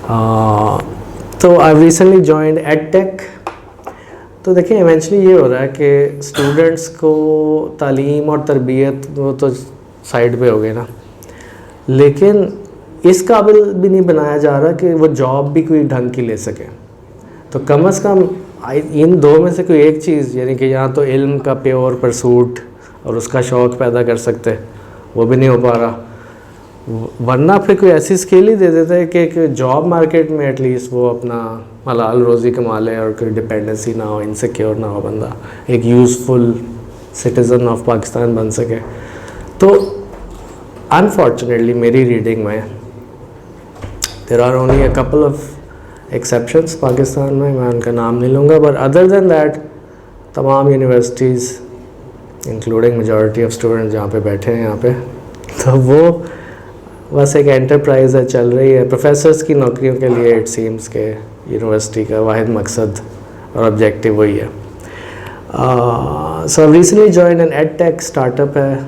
तो I recently joined edtech. तो देखिए इवेंचुअली ये हो रहा है कि स्टूडेंट्स को तालीम और तरबियत वो तो साइड पे हो गई ना, लेकिन इस काबिल भी नहीं बनाया जा रहा कि वो जॉब भी कोई ढंग की ले सके। तो कम अज़ कम इन दो में से कोई एक चीज़, यानी कि यहाँ तो इल्म का प्योर परसूट और उसका शौक़ पैदा कर सकते, वो भी नहीं हो पा रहा। वरना फिर कोई ऐसी स्किल ही दे देते हैं कि जॉब मार्केट में एटलीस्ट वो अपना हलाल रोज़ी कमा ले और कोई डिपेंडेंसी ना हो, इनसिक्योर ना हो, बंदा एक यूज़फुल सिटीज़न ऑफ पाकिस्तान बन सके। तो अनफॉर्चुनेटली मेरी रीडिंग में there are only a couple of exceptions Pakistan में, मैं उनका नाम नहीं लूँगा, बट अदर देन दैट तमाम universities including majority of student जहाँ पे बैठे हैं यहाँ पे, तो वो बस एक एंटरप्राइज है, चल रही है प्रोफेसर्स की नौकरियों के लिए। इट सीम्स के यूनिवर्सिटी का वाहिद मकसद और ऑब्जेक्टिव वही है। So recently join an edtech startup है,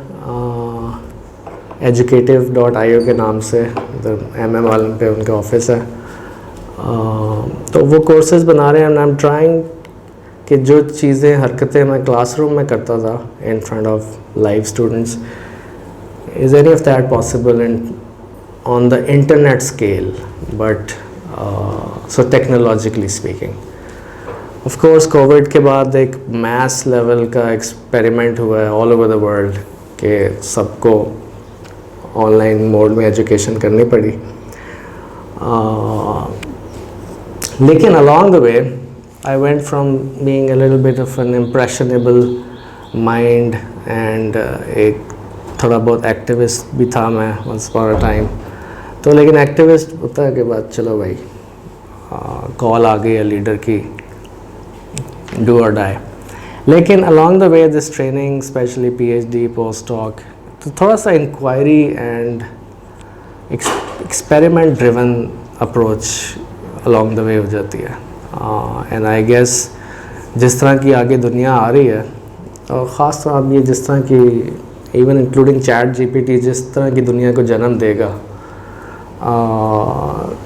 educative.io के नाम से, इधर MM वालन पे उनका ऑफिस है। तो वो कोर्सेज बना रहे हैं एंड आई एम ट्राइंग कि जो चीज़ें हरकतें मैं क्लासरूम में करता था in front of live students, is any of that possible in on the internet scale, but so technologically speaking. Of course Covid के बाद एक mass level का experiment हुआ है all over the world कि सबको online mode में education करनी पड़ी, लेकिन along the way I went from being a little bit of an impressionable mind and एक थोड़ा बहुत एक्टिविस्ट भी था मैं once upon a time। तो लेकिन एक्टिविस्ट होता है के बाद चलो भाई कॉल आ गई है लीडर की, डू और डाई। लेकिन along the way this training specially PhD post doc, तो थोड़ा सा inquiry and experiment driven approach along the way हो जाती है। एंड आई गेस जिस तरह की आगे दुनिया आ रही है, और ख़ास तौर पर ये जिस तरह की इवन इंक्लूडिंग ChatGPT जिस तरह की दुनिया को जन्म देगा,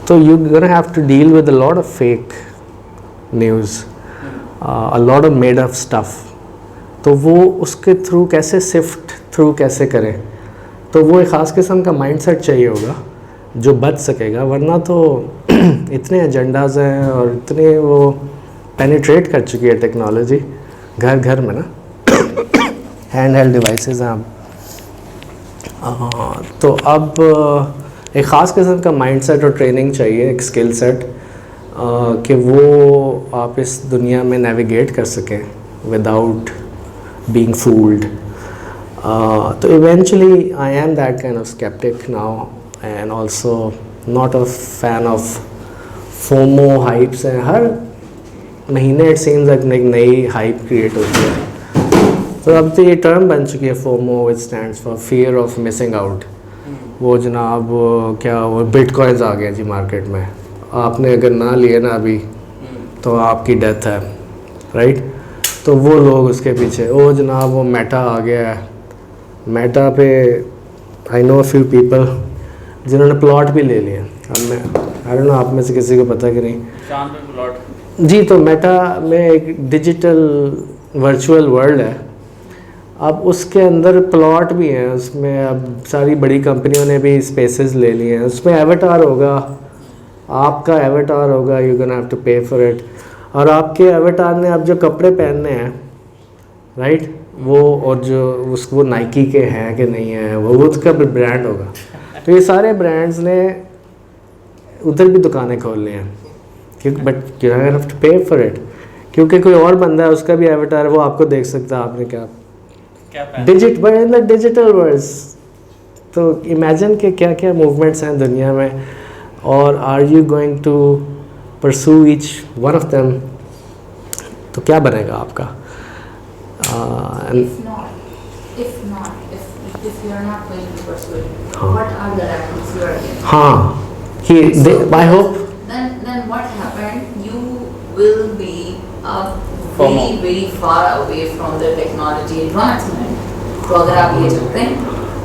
तो you gonna have to deal with a lot of fake news, a lot of made up stuff। तो वो उसके थ्रू कैसे सिफ्ट थ्रू कैसे करें, तो वो एक ख़ास किस्म का माइंडसेट चाहिए होगा जो बच सकेगा। वरना तो इतने एजेंडाज हैं और इतने वो पेनिट्रेट कर चुकी है टेक्नोलॉजी घर घर में ना, हैंड हेल्ड डिवाइसेस हैं अब। तो अब एक ख़ास किस्म का माइंडसेट और ट्रेनिंग चाहिए, एक स्किल सेट, कि वो आप इस दुनिया में नेविगेट कर सकें विदाउट बीइंग फूल्ड। तो eventually I am that kind of sceptic now and also not a fan of FOMO hypes हैं। हर महीने इट सीम्स लाइक एक नई हाइप क्रिएट होती है। तो अब तो ये टर्म बन चुकी है FOMO, which stands for fear of missing out. वो जनाब क्या वो बिटकॉइंस आ गए जी मार्केट में, आपने अगर ना लिए ना अभी तो आपकी डेथ है, राइट। तो वो लोग उसके पीछे, ओ जनाब वो मेटा आ गया है, मेटा पे I know a few people जिन्होंने प्लॉट भी ले लिए। अब मैं आई डोंट नो आप में से किसी को पता कि नहीं प्लॉट जी। तो मेटा में एक डिजिटल वर्चुअल वर्ल्ड है, अब उसके अंदर प्लॉट भी हैं, उसमें अब सारी बड़ी कंपनियों ने भी स्पेसेस ले लिए हैं। उसमें एवेटार होगा, आपका एवेटार होगा, यू गोना हैव टू पे फॉर इट। और आपके एवेटार ने अब जो कपड़े पहनने हैं, राइट, वो और जो उसको नाइकी के हैं कि नहीं हैं, वो उसका भी ब्रांड होगा। तो ये सारे ब्रांड्स ने उधर भी दुकानें खोल ली हैं, क्योंकि बट यू हैव टू पे फॉर इट, क्योंकि कोई और बंदा है उसका भी एवेटार है, वो आपको देख सकता है आपने क्या digit but in the digital world. तो इमेजिन के क्या क्या मूवमेंट्स हैं दुनिया में, और are you going to pursue each one of them, तो क्या बनेगा आपका? हाँ, I hope then what happened, you will be very very far away from the technology advancement. तो अगर आप ये चाहते हैं,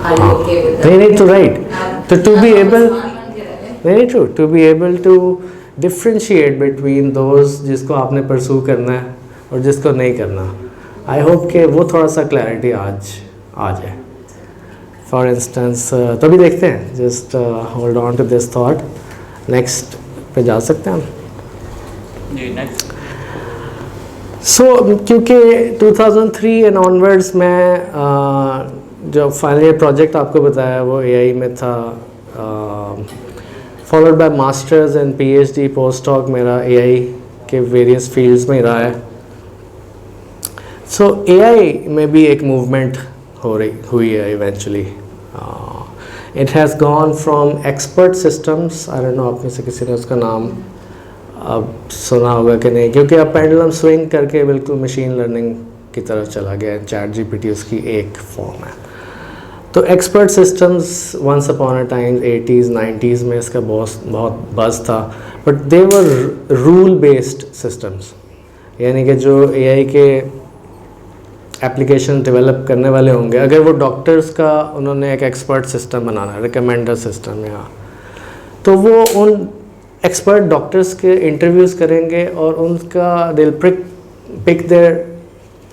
are you okay with that? They need to write. तो to be able, very true, to be able to differentiate between those जिसको आपने परसू करना है और जिसको नहीं करना. आई होप कि वो थोड़ा सा क्लैरिटी आज आ जाए. फॉर इंस्टेंस तो भी देखते हैं, just hold on to this thought. Next पे जा सकते हैं हम जी. नेक्स्ट. सो क्योंकि 2003 एंड ऑनवर्ड्स मैं जो फाइनल प्रोजेक्ट आपको बताया वो एआई में था, followed by masters and PhD post doc मेरा एआई के वेरियस फील्ड्स में रहा है. सो एआई में भी एक मूवमेंट हुई है eventually. It has gone from expert systems, I don't no आप में से किसी ने उसका नाम अब सुना होगा कि नहीं, क्योंकि अब पेंडुलम स्विंग करके बिल्कुल मशीन लर्निंग की तरफ चला गया. चैट जीपीटी उसकी एक फॉर्म है. तो expert systems once upon a time 80s 90s में इसका बहुत बज़ था, but they were rule based systems. यानी कि जो एआई के एप्लीकेशन डेवलप करने वाले होंगे, अगर वो डॉक्टर्स का उन्होंने एक एक्सपर्ट सिस्टम बनाना है, रिकमेंडर सिस्टम या, तो वो उन एक्सपर्ट डॉक्टर्स के इंटरव्यूज़ करेंगे और उनका दिल pick their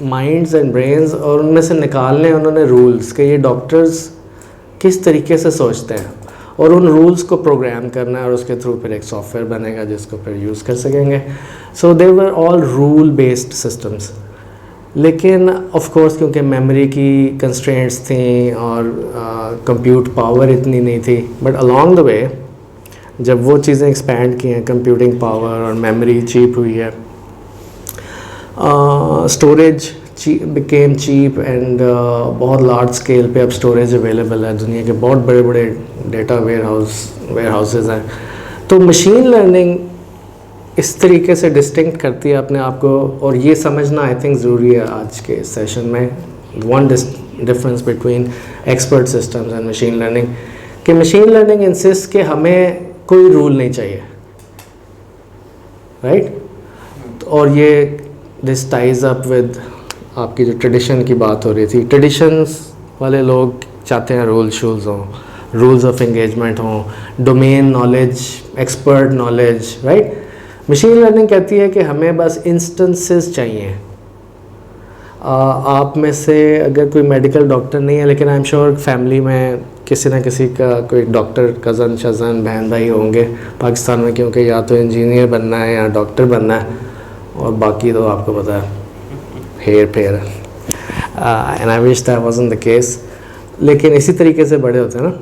minds and brains और उनमें से निकालने उन्होंने रूल्स कि ये डॉक्टर्स किस तरीके से सोचते हैं, और उन रूल्स को प्रोग्राम करना है और उसके थ्रू फिर एक सॉफ्टवेयर बनेगा जिसको फिर यूज़ कर सकेंगे. So they were all rule based systems. लेकिन ऑफ कोर्स क्योंकि मेमोरी की कंस्ट्रेंट्स थी और कंप्यूट पावर इतनी नहीं थी, बट अलोंग द वे जब वो चीज़ें एक्सपैंड की हैं, कंप्यूटिंग पावर और मेमोरी चीप हुई है, स्टोरेज बिकेम चीप एंड बहुत लार्ज स्केल पे अब स्टोरेज अवेलेबल है. दुनिया के बहुत बड़े बड़े डेटा वेयर हाउसेज हैं. तो मशीन लर्निंग इस तरीके से डिस्टिंक्ट करती है अपने आप को, और ये समझना आई थिंक ज़रूरी है आज के सेशन में. One difference between expert systems and machine learning, कि मशीन लर्निंग इंसिस्ट कि हमें कोई रूल नहीं चाहिए, राइट. और ये दिस टाइज अप विद आपकी जो ट्रेडिशन की बात हो रही थी. ट्रेडिशंस वाले लोग चाहते हैं रूल शूल्स हों, रूल्स ऑफ एंगेजमेंट हों, domain knowledge, expert knowledge, right. Machine learning कहती है कि हमें बस इंस्टेंसेस चाहिए. आप में से अगर कोई मेडिकल डॉक्टर नहीं है, लेकिन आई एम श्योर फैमिली में किसी न किसी का कोई डॉक्टर कज़न शज़न बहन भाई होंगे पाकिस्तान में, क्योंकि या तो इंजीनियर बनना है या डॉक्टर बनना है, और बाकी तो आपको पता है हेर फेर. And I wish that wasn't the case, लेकिन इसी तरीके से बड़े होते हैं ना.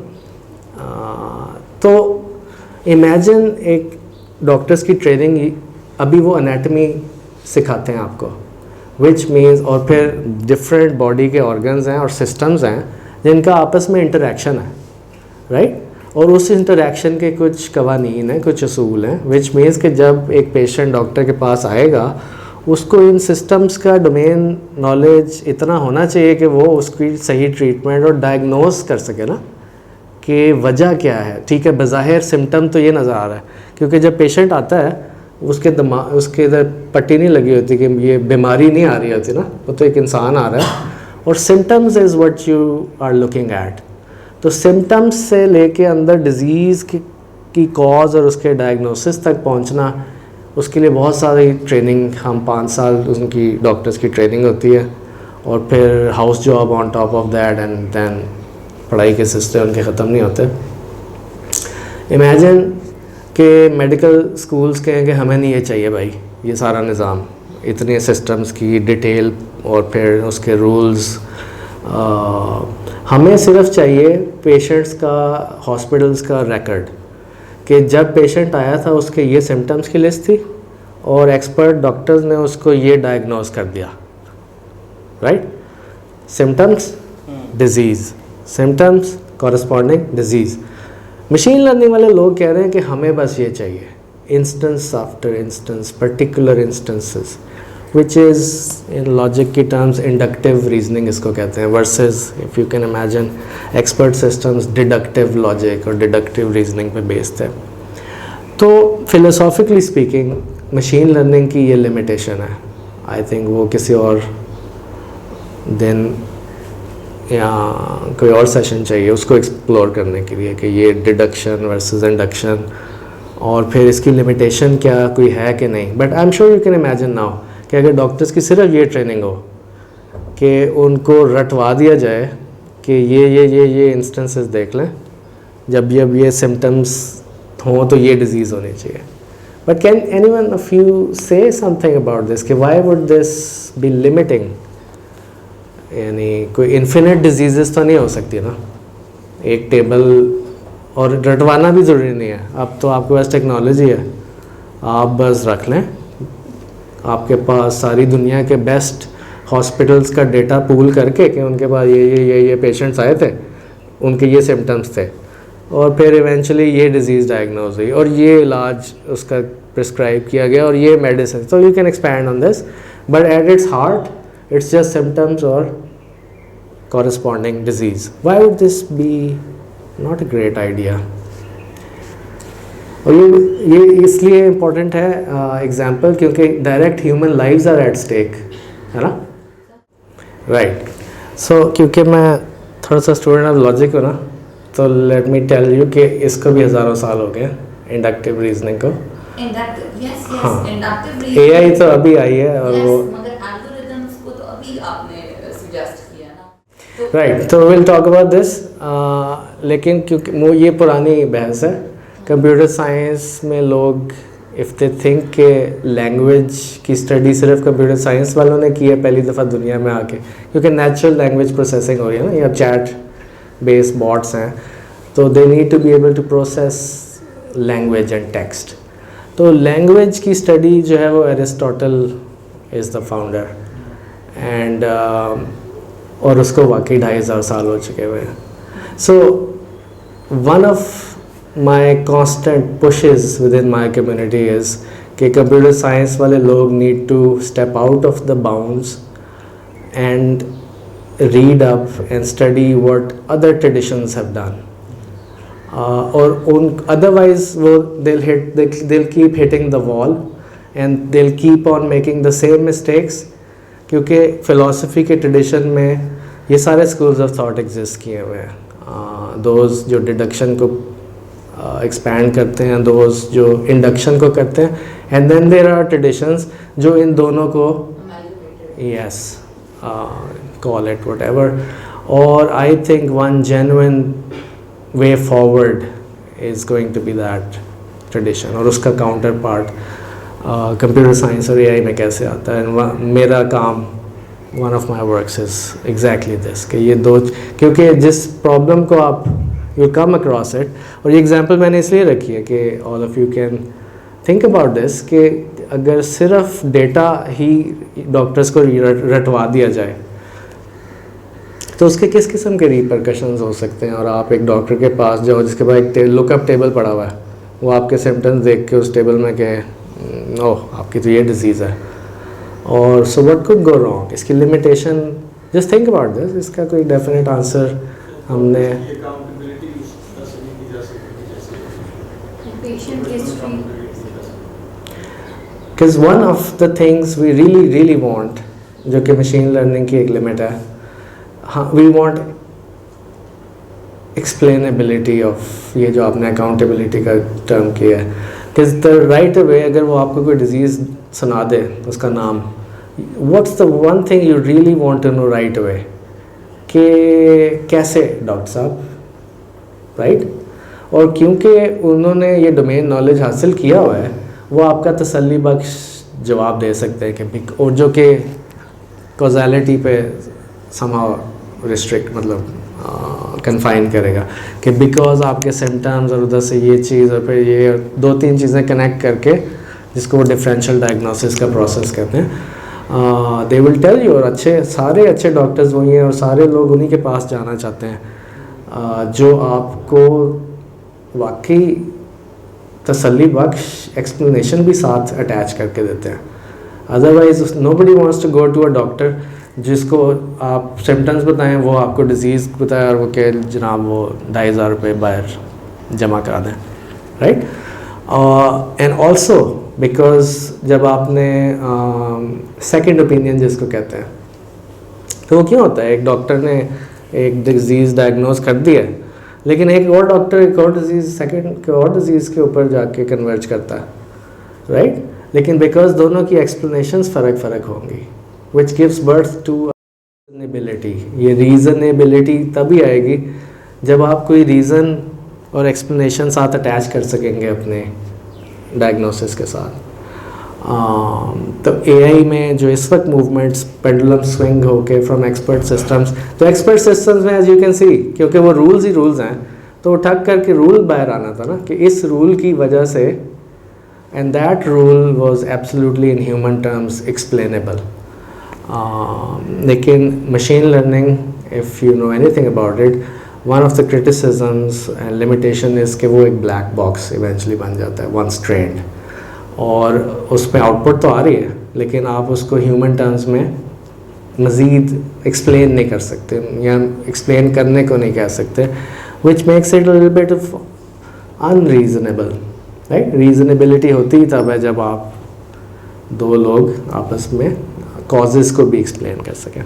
तो इमेजिन एक डॉक्टर्स की ट्रेनिंग, अभी वो एनाटमी सिखाते हैं आपको, विच मीन्स, और फिर डिफरेंट बॉडी के ऑर्गन्स हैं और सिस्टम्स हैं जिनका आपस में इंटरेक्शन है, राइट. और उस इंटरेक्शन के कुछ कवानीन हैं, कुछ असूल हैं, विच मीन्स कि जब एक पेशेंट डॉक्टर के पास आएगा उसको इन सिस्टम्स का डोमेन नॉलेज इतना होना चाहिए कि वो उसकी सही ट्रीटमेंट और डायग्नोस कर सके ना कि वजह क्या है. ठीक है, बज़ाहिर सिम्टम तो ये नज़र आ रहा है, क्योंकि जब पेशेंट आता है उसके दिमाग, उसके इधर पट्टी नहीं लगी होती कि ये बीमारी नहीं आ रही होती ना, वो तो एक इंसान आ रहा है, और symptoms is what you are looking at. तो सिम्टम्स से लेके अंदर डिज़ीज़ की कॉज और उसके डायग्नोसिस तक पहुंचना, उसके लिए बहुत सारी ट्रेनिंग, हम 5 साल उनकी डॉक्टर्स की ट्रेनिंग होती है, और फिर house job on top of that, and then पढ़ाई के सिलसिले उनके ख़त्म नहीं होते. इमेजिन कि मेडिकल स्कूल्स कहें कि हमें नहीं ये चाहिए भाई, ये सारा निज़ाम, इतने सिस्टम्स की डिटेल और फिर उसके रूल्स. हमें सिर्फ चाहिए पेशेंट्स का, हॉस्पिटल्स का रिकॉर्ड कि जब पेशेंट आया था उसके ये सिम्टम्स की लिस्ट थी और एक्सपर्ट डॉक्टर्स ने उसको ये डायग्नोस कर दिया, right. Symptoms disease, symptoms corresponding disease. Machine learning वाले लोग कह रहे हैं कि हमें बस ये चाहिए, instance after instance, particular instances, which is in logic की टर्म्स इंडक्टिव रीजनिंग इसको कहते हैं, versus if you can imagine expert systems deductive logic और डिडक्टिव रीजनिंग पे बेस्ड है. तो फिलोसॉफिकली स्पीकिंग मशीन लर्निंग की ये लिमिटेशन है. आई थिंक वो किसी और दिन या कोई और सेशन चाहिए उसको एक्सप्लोर करने के लिए कि ये डिडक्शन वर्सेस इंडक्शन और फिर इसकी लिमिटेशन क्या कोई है कि नहीं. But I am sure you can imagine now कि अगर डॉक्टर्स की सिर्फ ये ट्रेनिंग हो कि उनको रटवा दिया जाए कि ये इंस्टेंसेस देख लें, जब ये सिम्टम्स हों तो ये डिज़ीज़ होनी चाहिए. But can anyone of you say something about this कि why would this be limiting? यानी कोई इन्फिनिट डिजीज़ेस तो नहीं हो सकती ना एक टेबल, और रटवाना भी ज़रूरी नहीं है. अब तो आपके पास टेक्नोलॉजी है, आप बस रख लें, आपके पास सारी दुनिया के बेस्ट हॉस्पिटल्स का डेटा पूल करके कि उनके पास ये पेशेंट्स आए थे, उनके ये सिम्टम्स थे, और फिर इवेंचुअली ये डिज़ीज़ डायग्नोज हुई और ये इलाज उसका प्रिस्क्राइब किया गया और ये medicine. So you can expand on this, but at its heart it's just symptoms और corresponding disease. Why would this be not a great idea? और ये इसलिए इम्पोर्टेंट है एग्जाम्पल क्योंकि direct human lives are at stake, है ना. Right. सो क्योंकि मैं थोड़ा सा स्टूडेंट ऑफ लॉजिक हूँ ना, तो लेट मी टेल यू कि इसको भी हज़ारों साल हो गए इंडक्टिव रीजनिंग को. हाँ, AI तो अभी आई है और वो राइट. तो विल टॉक अबाउट दिस, लेकिन क्योंकि वो ये पुरानी बहस है कंप्यूटर साइंस में. लोग इफ़ दे थिंक के लैंग्वेज की स्टडी सिर्फ कंप्यूटर साइंस वालों ने की है पहली दफ़ा दुनिया में आके, क्योंकि नेचुरल लैंग्वेज प्रोसेसिंग हो रही है ना, या चैट बेस्ड बॉट्स हैं, तो they need to be able to process language and text. तो लैंग्वेज की स्टडी जो है वो Aristotle is the founder, and और उसको वाकई 2500 साल हो चुके हुए हैं. So one of my constant pushes within my community is कि कंप्यूटर साइंस वाले लोग need to step out of the bounds and read up and study what other traditions have done. और उन अदरवाइज वो they'll keep hitting the wall and they'll keep on making the same mistakes, क्योंकि philosophy के tradition में ये सारे schools of thought exist किए हुए हैं. दोज जो डिडक्शन को एक्सपैंड करते हैं, दोज जो इंडक्शन को करते हैं, and then there are traditions जो इन दोनों को यस कॉल इट व्हाटएवर. और I think one genuine way forward is going to be that tradition, और उसका काउंटर पार्ट कंप्यूटर साइंस और AI में कैसे आता है. मेरा काम one of my works is exactly this कि ये दो, क्योंकि जिस प्रॉब्लम को आप यू कम अक्रॉस इट, और ये एग्जांपल मैंने इसलिए रखी है कि all of you can think about this कि अगर सिर्फ डेटा ही डॉक्टर्स को रटवा दिया जाए तो उसके किस किस्म के रिपरकशंस हो सकते हैं. और आप एक डॉक्टर के पास जाओ जिसके पास एक लुकअप टेबल पड़ा हुआ है, वो आपके सिम्टम्स देख के उस टेबल में कहे ओह आपकी तो ये डिज़ीज़ है, और so what could go wrong. इसकी limitation, just think about this. इसका कोई डेफिनेट आंसर हमने because one of the things we really want, जो कि मशीन लर्निंग की एक लिमिट है, हाँ, वी वांट एक्सप्लेनेबिलिटी ऑफ, ये जो आपने अकाउंटेबिलिटी का टर्म किया है, किस द राइट वे. अगर वो आपको कोई डिज़ीज़ सुना दे उसका नाम, what's the one thing you really want to know right away कि कैसे डॉक्टर साहब, राइट. और क्योंकि उन्होंने ये डोमेन नॉलेज हासिल किया हुआ है, वो आपका तसल्ली बख्श जवाब दे सकते हैं कि, और जो कि कॉज़ैलिटी पे समहाउ रिस्ट्रिक्ट, मतलब कन्फाइन करेगा कि बिकॉज आपके सिम्टम्स और उधर से ये चीज़ और फिर ये 2-3 चीज़ें कनेक्ट करके, जिसको वो डिफरेंशियल डायग्नोसिस का प्रोसेस कहते हैं, दे विल टेल यू. और सारे अच्छे डॉक्टर्स वही हैं और सारे लोग उन्हीं के पास जाना चाहते हैं जो आपको वाकई तसल्ली बख्श एक्सप्लेनेशन भी साथ अटैच करके देते हैं. Otherwise nobody wants to go to a doctor जिसको आप सिम्टम्स बताएं, वो आपको डिज़ीज़ बताए और वो कहे जनाब वो 2500 रुपये बाहर जमा करा दें, राइट. एंड ऑल्सो बिकॉज जब आपने सेकंड ओपिनियन जिसको कहते हैं, तो वो क्यों होता है. एक डॉक्टर ने एक डिजीज़ डायग्नोज कर दिया, लेकिन एक और डॉक्टर एक और डिजीज़ सेकंड और डिजीज़ के ऊपर जाके कन्वर्ज करता है, राइट? लेकिन बिकॉज दोनों की एक्सप्लेनेशंस फ़र्क होंगी, which gives birth to reasonability. ये रीज़नेबिलिटी तभी आएगी जब आप कोई रीज़न और एक्सप्लेनेशन साथ अटैच कर सकेंगे अपने डायग्नोसिस के साथ। तो एआई में जो इस वक्त मूवमेंट्स पेंडुलम स्विंग होके फ्रॉम एक्सपर्ट सिस्टम्स, तो एक्सपर्ट सिस्टम्स में एज यू कैन सी, क्योंकि वो रूल्स ही रूल्स हैं, तो उठक करके रूल बाहर आना था ना कि इस रूल की वजह से, and that rule was absolutely in human terms explainable. लेकिन machine learning, if you know anything about it, one of the criticisms and limitation is कि वो एक ब्लैक बॉक्स इवेंचुअली बन जाता है वंस ट्रेंड, और उसमें आउटपुट तो आ रही है लेकिन आप उसको ह्यूमन टर्म्स में मज़ीद एक्सप्लेन नहीं कर सकते या एक्सप्लेन करने को नहीं कह सकते, which makes it little bit of unreasonable, right? Reasonability होती ही तब है जब आप दो लोग आपस में कॉजेज़ को भी एक्सप्लेन कर सकें।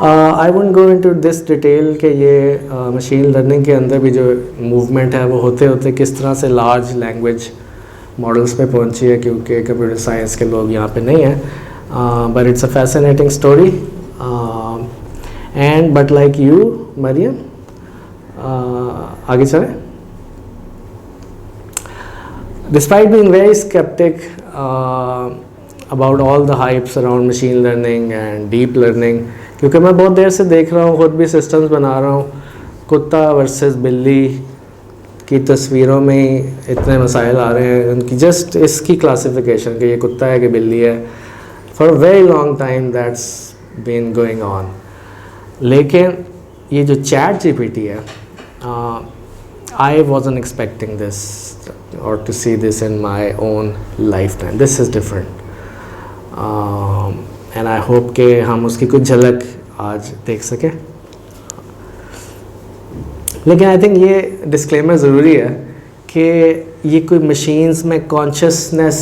I won't go into this detail कि ये मशीन लर्निंग के अंदर भी जो मूवमेंट है वो होते होते किस तरह से लार्ज लैंग्वेज मॉडल्स पे पहुंची है, क्योंकि कंप्यूटर साइंस के लोग यहाँ पे नहीं हैं, but it's a fascinating story. And but like you Maryam, आगे चलें। Despite being very skeptic about all the hypes around machine learning and deep learning, क्योंकि मैं बहुत देर से देख रहा हूँ, खुद भी सिस्टम्स बना रहा हूँ, कुत्ता वर्सेस बिल्ली की तस्वीरों में ही इतने मसाइल आ रहे हैं उनकी, जस्ट इसकी क्लासिफिकेशन कि ये कुत्ता है कि बिल्ली है, for very long time that's been going on. लेकिन ये जो चैट जीपीटी है, I wasn't expecting this or to see this in my own lifetime. This is different, and I hope कि हम उसकी कुछ झलक आज देख सकें। लेकिन आई थिंक ये डिस्क्लेमर ज़रूरी है कि ये कोई मशीन्स में कॉन्शियसनेस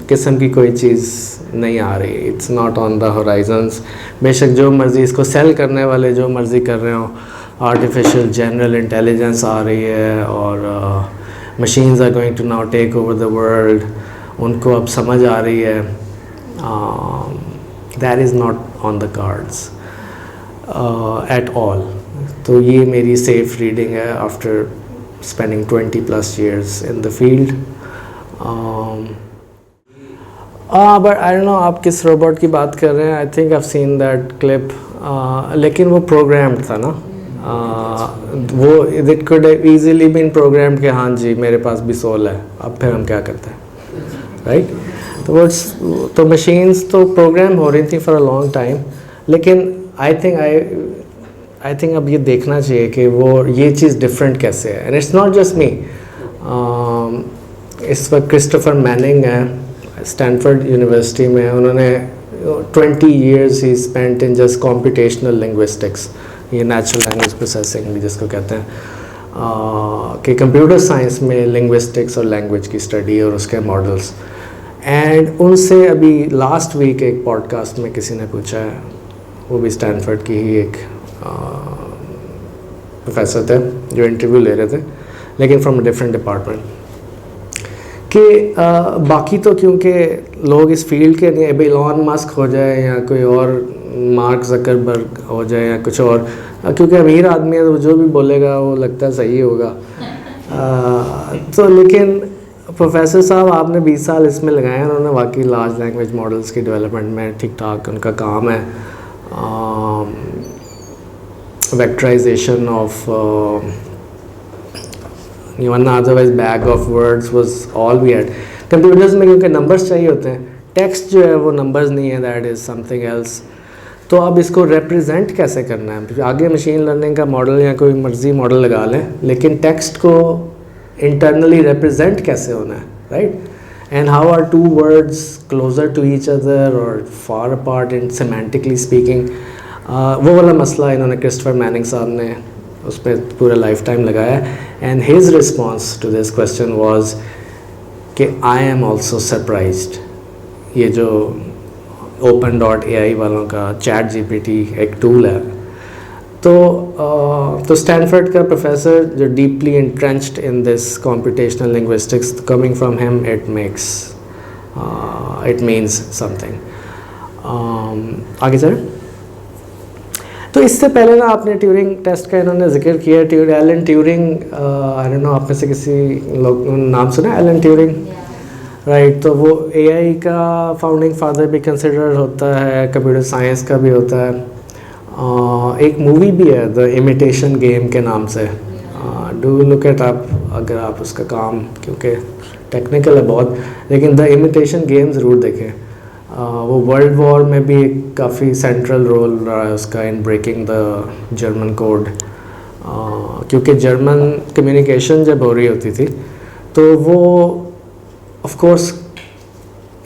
किस्म की कोई चीज़ नहीं आ रही, it's not on the Horizons. बेशक जो मर्ज़ी इसको सेल करने वाले जो मर्ज़ी कर रहे हो, आर्टिफिशियल जनरल इंटेलिजेंस आ रही है और machines are going to now take over the world, उनको अब समझ आ रही है, that is not on the cards at all। तो ये मेरी safe reading है after spending 20+ years in the field। but I don't know आप किस रोबोट की बात कर रहे हैं, I think I've seen that clip, लेकिन वो programmed था ना, वो it could easily been programmed कि हाँ जी मेरे पास भी सोल है, अब फिर हम क्या करते हैं, राइट? तो मशीन्स तो प्रोग्राम हो रही थी फॉर अ लॉन्ग टाइम, लेकिन आई थिंक अब ये देखना चाहिए कि वो ये चीज़ डिफरेंट कैसे है। एंड इट्स नॉट जस्ट मी, इस वक्त क्रिस्टोफर मैनिंग है स्टैनफोर्ड यूनिवर्सिटी में, उन्होंने 20 years he spent in just computational linguistics, ये नेचुरल लैंग्वेज प्रोसेसिंग भी जिसको कहते हैं, कि कंप्यूटर साइंस में लिंग्विस्टिक्स और लैंग्वेज की स्टडी और उसके मॉडल्स। एंड उनसे अभी लास्ट वीक एक पॉडकास्ट में किसी ने पूछा है, वो भी स्टैनफोर्ड की ही एक प्रोफेसर थे जो इंटरव्यू ले रहे थे, लेकिन फ्रॉम डिफरेंट डिपार्टमेंट, कि बाकी तो क्योंकि लोग इस फील्ड के नहीं, अभी इलॉन मस्क हो जाए या कोई और मार्क ज़करबर्ग हो जाए या कुछ और, क्योंकि अमीर आदमी है तो जो भी बोलेगा वो लगता है सही होगा। तो लेकिन प्रोफेसर साहब आपने 20 साल इसमें लगाए हैं, उन्होंने वाकई लार्ज लैंग्वेज मॉडल्स की डेवलपमेंट में ठीक ठाक उनका काम है। वेक्टराइजेशन ऑफ वरना otherwise bag of words was all we had. Computers में क्योंकि नंबर्स चाहिए होते हैं, टेक्स्ट जो है वो नंबर्स नहीं है, दैट इज़ समथिंग एल्स। तो अब इसको रिप्रेजेंट कैसे करना है? आगे मशीन लर्निंग का मॉडल या कोई मर्जी मॉडल लगा लें, लेकिन टेक्स्ट को इंटरनली रिप्रेजेंट कैसे होना है, right? And how are two words closer to each other और फार अपार्ट इन सेमेंटिकली स्पीकिंग, वो वाला मसला इन्होंने क्रिस्टोफर मैनिंग साहब ने उस पर पूरा लाइफ टाइम लगाया। And his response to this question was कि आई एम ऑल्सो सरप्राइज्ड। ये जो OpenAI वालों का चैट जीपीटी एक टूल है, तो स्टैनफोर्ड का प्रोफेसर जो deeply entrenched in this computational linguistics, coming from him it means something. आगे सर। तो इससे पहले ना आपने ट्यूरिंग टेस्ट का इन्होंने जिक्र किया, Alan Turing, I don't no आप में से किसी लोग नाम सुना एलन ट्यूरिंग? राइट, तो वो एआई का फाउंडिंग फादर भी कंसिडर होता है, कंप्यूटर साइंस का भी होता है। एक मूवी भी है द इमिटेशन गेम के नाम से, डू लुक इट अप अगर आप उसका काम, क्योंकि टेक्निकल है बहुत, लेकिन द इमिटेशन गेम ज़रूर देखें। वो वर्ल्ड वॉर में भी काफ़ी सेंट्रल रोल रहा है उसका in breaking the German code, क्योंकि जर्मन कम्युनिकेशन जब हो रही होती थी तो वो ऑफ कोर्स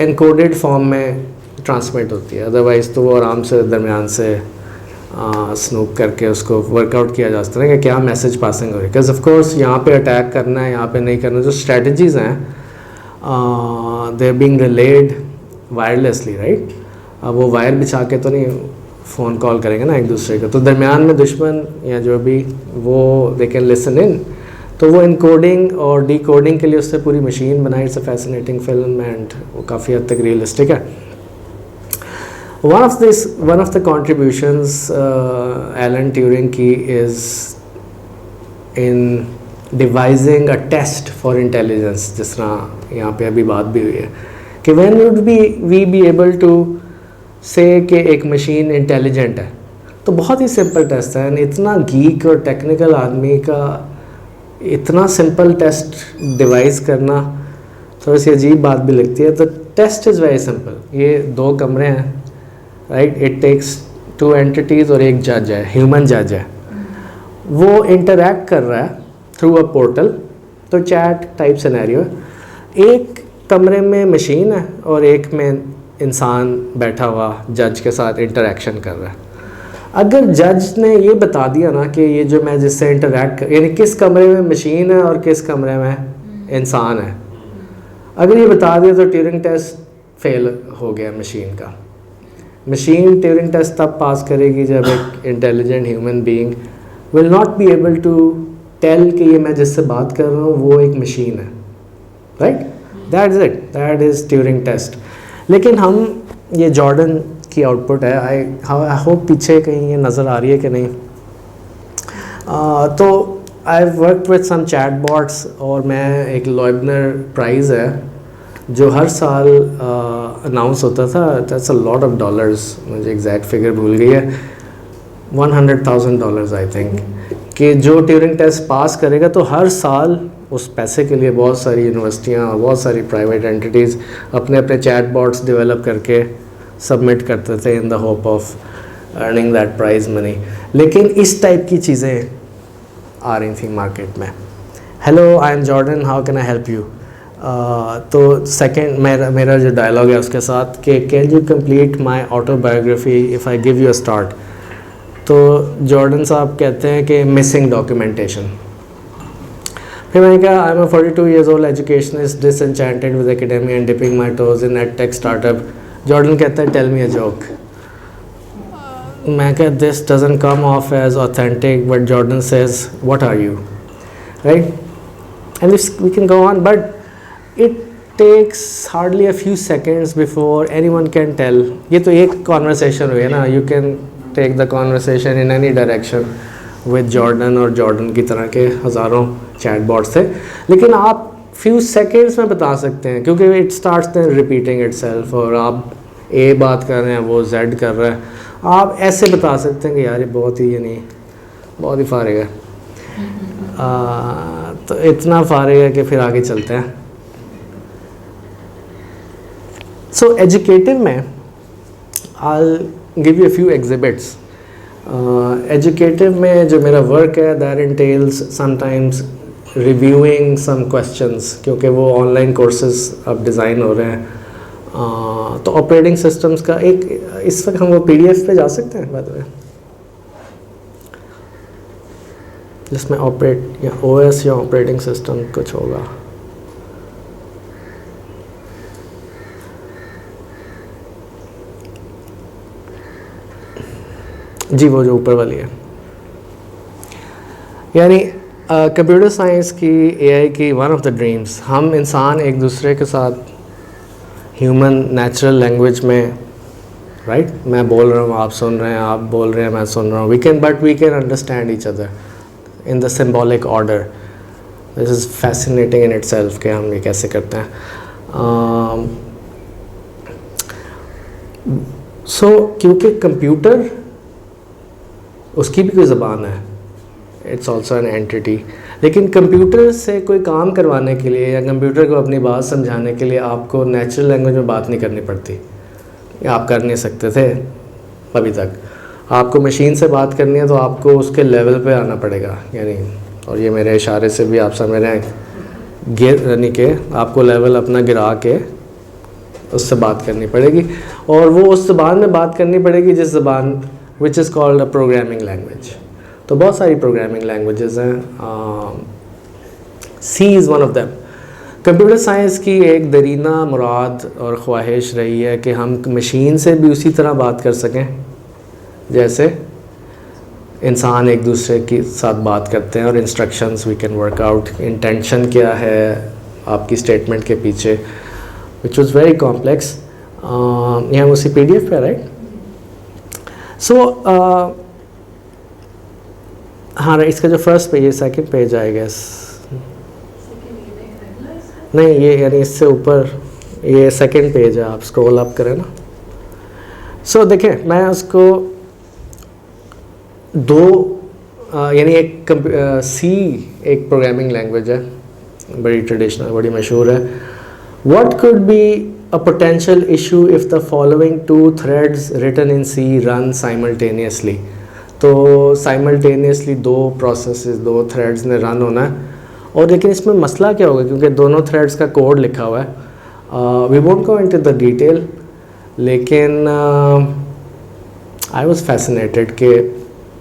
एनकोडेड फॉर्म में ट्रांसमिट होती है, अदरवाइज़ तो वो आराम से दरमियान से स्नूप करके उसको वर्कआउट किया जा सकता है कि क्या मैसेज पासिंग हो रही है। बिकॉज ऑफ कोर्स यहाँ पे अटैक करना है, यहाँ पे नहीं करना, जो स्ट्रेटजीज़ हैं they are being relayed wirelessly, right. अब वो वायर बिछा के तो नहीं फ़ोन कॉल करेंगे ना एक दूसरे को, तो दरमियान में दुश्मन या जो भी वो दे कैन लिसन इन, तो वो इनकोडिंग और डिकोडिंग के लिए उससे पूरी मशीन बनाई। It's a fascinating film and वो काफ़ी हद तक रियलिस्टिक है। one of the contributions Alan Turing की is in devising a test for intelligence, जिस तरह यहाँ पे अभी बात भी हुई है कि when would we be able to say कि एक मशीन इंटेलिजेंट है। तो बहुत ही सिंपल टेस्ट है, and इतना गीक और टेक्निकल आदमी का इतना सिंपल टेस्ट डिवाइस करना थोड़ी सी अजीब बात भी लगती है। तो टेस्ट इज़ वेरी सिंपल, ये दो कमरे हैं, राइट, इट टेक्स 2 एंटिटीज़ और एक जज है, ह्यूमन जज है, वो इंटरैक्ट कर रहा है थ्रू अ पोर्टल, तो चैट टाइप सिनेरियो। एक कमरे में मशीन है और एक में इंसान बैठा हुआ जज के साथ इंटरैक्शन कर रहा है। अगर जज ने ये बता दिया ना कि ये जो मैं जिससे इंटरैक्ट कर, यानी किस कमरे में मशीन है और किस कमरे में इंसान है, अगर ये बता दिया तो ट्यूरिंग टेस्ट फेल हो गया मशीन का। मशीन ट्यूरिंग टेस्ट तब पास करेगी जब एक intelligent human being will not be able to tell कि ये मैं जिससे बात कर रहा हूँ वो एक मशीन है, right. That is it, that is Turing test. लेकिन हम ये जॉर्डन की आउटपुट है, आई होप पीछे कहीं ये नज़र आ रही है कि नहीं। तो I work with some chat bots, और मैं एक लॉयबनर प्राइज़ है जो हर साल अनाउंस होता था, that's a lot of dollars, मुझे एग्जैक्ट फिगर भूल गई है, $100,000 आई थिंक, कि जो ट्यूरिंग टेस्ट पास करेगा तो हर साल उस पैसे के लिए बहुत सारी यूनिवर्सिटियाँ और बहुत सारी प्राइवेट एंटिटीज़ अपने अपने चैट बॉट्स डेवलप करके सबमिट करते थे in the hope of earning that prize money. लेकिन इस टाइप की चीज़ें आ रही थी मार्केट में। Hello, I am Jordan, how can I help you. तो सेकंड मेरा जो डायलॉग है उसके साथ कि can you complete my autobiography if I give you a start. तो जॉर्डन साहब कहते हैं कि मिसिंग डॉक्यूमेंटेशन। फिर मैंने कहा I am a 42 years old educationist disenchanted with academia and dipping my toes in a tech startup। Jordan कहता है टेल मी अ जोक। मैं कहा this doesn't come off as authentic, but Jordan says what are you, right, and we can go on, but it takes hardly a few seconds before anyone can tell। ये तो एक conversation हुई है ना, you can take the conversation in any direction with Jordan और Jordan की तरह के हज़ारों chatbots थे, लेकिन आप few seconds में बता सकते हैं क्योंकि it starts then repeating itself, और आप A बात कर रहे हैं वो Z कर रहा है, आप ऐसे बता सकते हैं कि यार ये बहुत ही यानी बहुत ही फारिग है। तो इतना फारिग है कि फिर आगे चलते हैं। So educative में I'll give you a few exhibits। Educative में जो मेरा work है that entails sometimes reviewing some questions, क्योंकि वो online courses अब डिज़ाइन हो रहे हैं। तो operating systems का एक इस वक्त हम वो PDF पे जा सकते हैं by the way, जिसमें ऑपरेट या OS या operating system कुछ होगा। जी वो जो ऊपर वाली है, यानी कंप्यूटर साइंस की, एआई की वन ऑफ द ड्रीम्स, हम इंसान एक दूसरे के साथ ह्यूमन नेचुरल लैंग्वेज में, राइट, मैं बोल रहा हूँ, आप सुन रहे हैं, आप बोल रहे हैं, मैं सुन रहा हूँ, we can understand each other in the symbolic order. This is fascinating in itself कि हम ये कैसे करते हैं. क्योंकि कंप्यूटर, उसकी भी कोई ज़बान है, इट्स ऑल्सो एन एंटिटी. लेकिन कंप्यूटर से कोई काम करवाने के लिए या कंप्यूटर को अपनी बात समझाने के लिए आपको नेचुरल लैंग्वेज में बात नहीं करनी पड़ती. आप कर नहीं सकते थे अभी तक. आपको मशीन से बात करनी है तो आपको उसके लेवल पे आना पड़ेगा, यानी, और ये मेरे इशारे से भी आप समझ रहे हैं, यानी कि आपको लेवल अपना गिरा के उससे बात करनी पड़ेगी, और वो उस ज़बान में बात करनी पड़ेगी जिस ज़बान which is called a programming language. तो बहुत सारी प्रोग्रामिंग लैंग्वेजेस हैं, C is one of them. Computer science की एक दरीना मुराद और ख्वाहिश रही है कि हम मशीन से भी उसी तरह बात कर सकें जैसे इंसान एक दूसरे के साथ बात करते हैं, और instructions we can work out. Intention क्या है आपकी स्टेटमेंट के पीछे, विच वॉज वेरी कॉम्प्लेक्स. यहाँ उसी PDF पे, राइट. सो हाँ, इसका जो फर्स्ट पेज है, सेकंड पेज आई गेस, नहीं ये यानी इससे ऊपर ये सेकंड पेज है, आप स्क्रॉल अप करें ना. सो देखें, मैं उसको दो यानी एक सी एक प्रोग्रामिंग लैंग्वेज है, बड़ी ट्रेडिशनल, बड़ी मशहूर है. What could be a potential issue if the following 2 threads written in C run simultaneously. तो साइमल्टेनियसली 2 प्रोसेसेस, 2 थ्रेड्स ने रन होना है. और लेकिन इसमें मसला क्या होगा, क्योंकि दोनों थ्रेड्स का कोड लिखा हुआ है. We won't go into the detail, लेकिन आई वाज फैसिनेटेड कि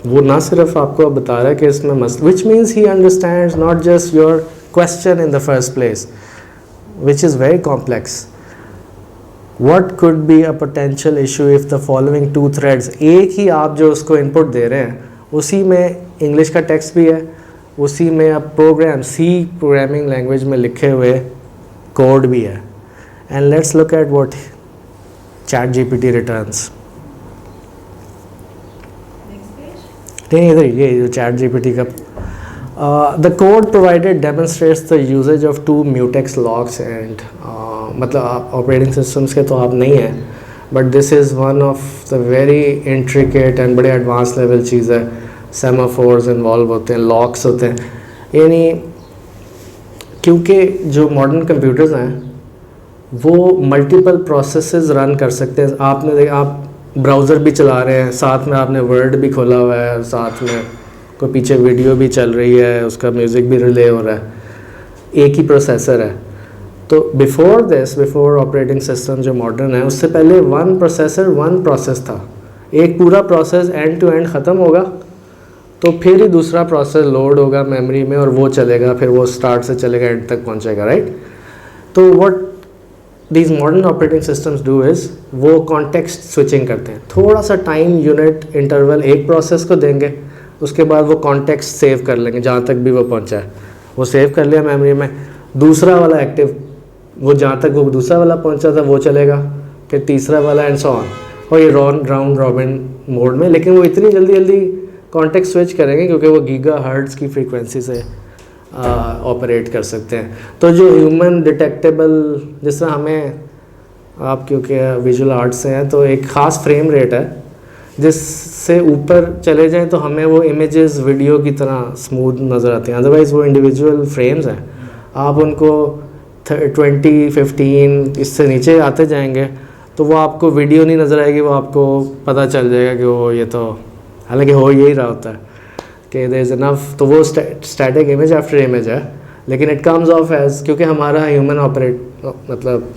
वो ना सिर्फ आपको बता रहा है कि इसमें which means he understands not just your question in the first place, which is very complex. What could be a potential issue if the following 2 threads, एक ही आप जो उसको इनपुट दे रहे हैं उसी में इंग्लिश का टेक्स्ट भी है, उसी में अब प्रोग्राम सी प्रोग्रामिंग लैंग्वेज में लिखे हुए कोड भी है. And let's look at what ChatGPT returns. नहीं, इधर ये ChatGPT का the code provided demonstrates the usage of 2 mutex locks and, मतलब ऑपरेटिंग सिस्टम्स के तो आप नहीं हैं, but this is one of the very intricate and बड़े एडवांस लेवल चीज़ है. सेमाफोर्स इन्वॉल्व होते हैं, लॉक्स होते हैं, यानी क्योंकि जो मॉडर्न कंप्यूटर्स हैं वो मल्टीपल प्रोसेसेस रन कर सकते हैं. आपने देखा, आप ब्राउज़र भी चला रहे हैं, साथ में आपने वर्ड भी खोला हुआ है, साथ में कोई पीछे वीडियो भी चल रही है, उसका म्यूज़िक भी रिले हो रहा है, एक ही प्रोसेसर है. तो बिफोर ऑपरेटिंग सिस्टम जो मॉडर्न है, उससे पहले 1 प्रोसेसर 1 प्रोसेस था. एक पूरा प्रोसेस एंड टू एंड ख़त्म होगा तो फिर ही दूसरा प्रोसेस लोड होगा मेमोरी में और वो चलेगा, फिर वो स्टार्ट से चलेगा, एंड तक पहुंचेगा, राइट. तो what these modern operating systems do is वो कॉन्टेक्स्ट स्विचिंग करते हैं. थोड़ा सा टाइम यूनिट इंटरवल एक प्रोसेस को देंगे, उसके बाद वो कॉन्टेक्स्ट सेव कर लेंगे जहाँ तक भी वो पहुँचा है, वो सेव कर लिया मेमोरी में. दूसरा वाला एक्टिव, वो जहाँ तक वो दूसरा वाला पहुँचा था वो चलेगा, फिर तीसरा वाला एंड सो ऑन. और ये राउंड रॉबिन मोड में. लेकिन वो इतनी जल्दी कॉन्टेक्स्ट स्विच करेंगे क्योंकि वो गीगाहर्ट्ज़ की फ्रीक्वेंसी से ऑपरेट कर सकते हैं. तो जो ह्यूमन डिटेक्टेबल, जिस तरह हमें, आप क्योंकि विजुअल आर्ट्स से हैं तो एक ख़ास फ्रेम रेट है जिससे ऊपर चले जाएं तो हमें वो इमेजेस वीडियो की तरह स्मूथ नज़र आते हैं. अदरवाइज़ वो इंडिविजुअल फ्रेम्स हैं, आप उनको 20, 15 इससे नीचे आते जाएंगे तो वो आपको वीडियो नहीं नज़र आएगी, वो आपको पता चल जाएगा कि वो ये तो, हालांकि हो यही रहा होता है कि देयर इज़ इनफ. तो वो स्टैटिक इमेज आफ्टर इमेज है, लेकिन इट कम्स ऑफ एज, क्योंकि हमारा ह्यूमन मतलब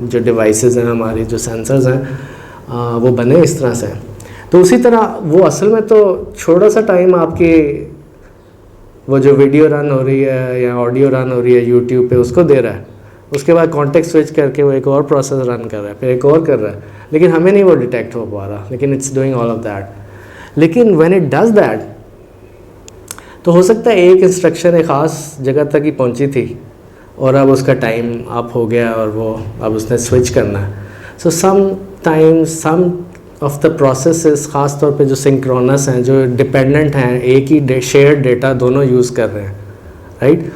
जो डिवाइसेस हैं, हमारी जो सेंसर्स हैं वो बने इस तरह से. तो उसी तरह वो असल में तो छोटा सा टाइम आपकी वो जो वीडियो रन हो रही है या ऑडियो रन हो रही है यूट्यूब पे उसको दे रहा है, उसके बाद कॉन्टेक्स्ट स्विच करके वो एक और प्रोसेस रन कर रहा है, फिर एक और कर रहा है, लेकिन हमें नहीं वो डिटेक्ट हो पा रहा, लेकिन it's doing all of that. लेकिन व्हेन इट डज दैट तो हो सकता है एक इंस्ट्रक्शन एक ख़ास जगह तक ही पहुंची थी और अब उसका टाइम अप हो गया और वो अब उसने स्विच करना है. सो सम ऑफ द प्रोसेसेस ख़ास तौर पे जो सिंक्रोनस हैं, जो डिपेंडेंट हैं, एक ही शेयर्ड डेटा दोनों यूज़ कर रहे हैं, right,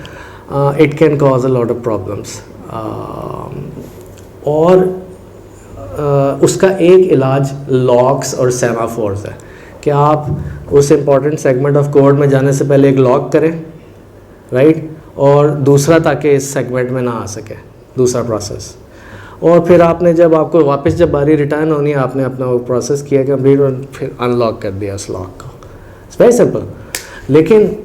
it can cause a lot of problems. और उसका एक इलाज लॉक्स और सेमाफोर्स है कि आप उस इम्पॉर्टेंट सेगमेंट ऑफ कोड में जाने से पहले एक लॉक करें, राइट, और दूसरा ताकि इस सेगमेंट में ना आ सके दूसरा प्रोसेस. और फिर आपने जब आपको वापस जब बारी रिटर्न होनी है, आपने अपना वो प्रोसेस किया कंप्लीट और फिर अनलॉक कर दिया उस लॉक को. It's very simple. लेकिन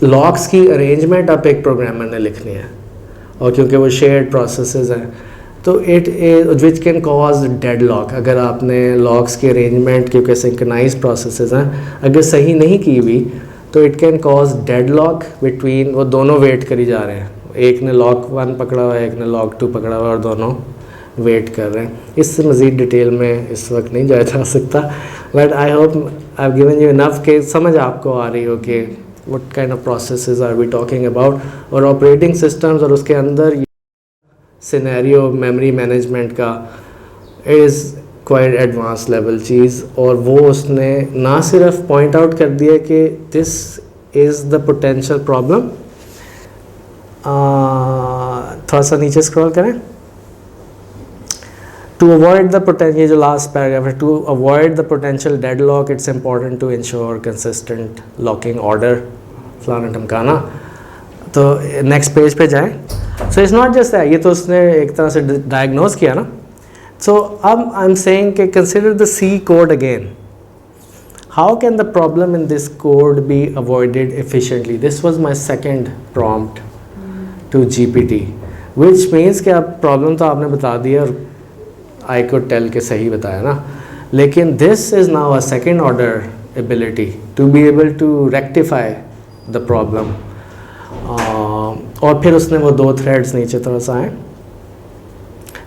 लॉक्स की अरेंजमेंट आप एक प्रोग्रामर ने लिखनी है, और क्योंकि वो शेयर्ड प्रोसेसेस हैं तो it which can cause dead lock. अगर आपने लॉक्स की अरेंजमेंट, क्योंकि सिंक्रोनाइज प्रोसेसेस हैं, अगर सही नहीं की हुई तो it can cause dead lock between, वो दोनों वेट करी जा रहे हैं, एक ने लॉक 1 पकड़ा हुआ है, एक ने लॉक 2 पकड़ा हुआ है, और दोनों वेट कर रहे हैं. इससे मज़ीद डिटेल में इस वक्त नहीं जाया जा सकता, but I hope I have given you enough कि समझ आपको आ रही हो कि what kind of processes are we talking about. और ऑपरेटिंग सिस्टम्स और उसके अंदर सिनेरियो मेमोरी मैनेजमेंट का इज़ क्वाइट एडवांस लेवल चीज़. और वो उसने ना सिर्फ पॉइंट आउट कर दिया कि this is the potential problem. थोड़ा सा नीचे स्क्रॉल करें. टू अवॉइड द पोटेंशियल, ये जो लास्ट पैराग्राफ है, to avoid the potential deadlock it's important to ensure consistent locking order फलाना ढमकाना. तो नेक्स्ट पेज पे जाएं. So it's not just that, ये तो उसने एक तरह से डायग्नोज किया ना. सो अब आई एम सेइंग कि consider the C code again. How can the problem in this code be avoided efficiently? This was my second prompt to GPT, which means कि अब प्रॉब्लम तो आपने बता दिया और आई कुड टेल के सही बताया ना, लेकिन this is now a second order ability to be able to rectify the problem. और फिर उसने वो 2 थ्रेड्स नीचे थोड़ा सा आए,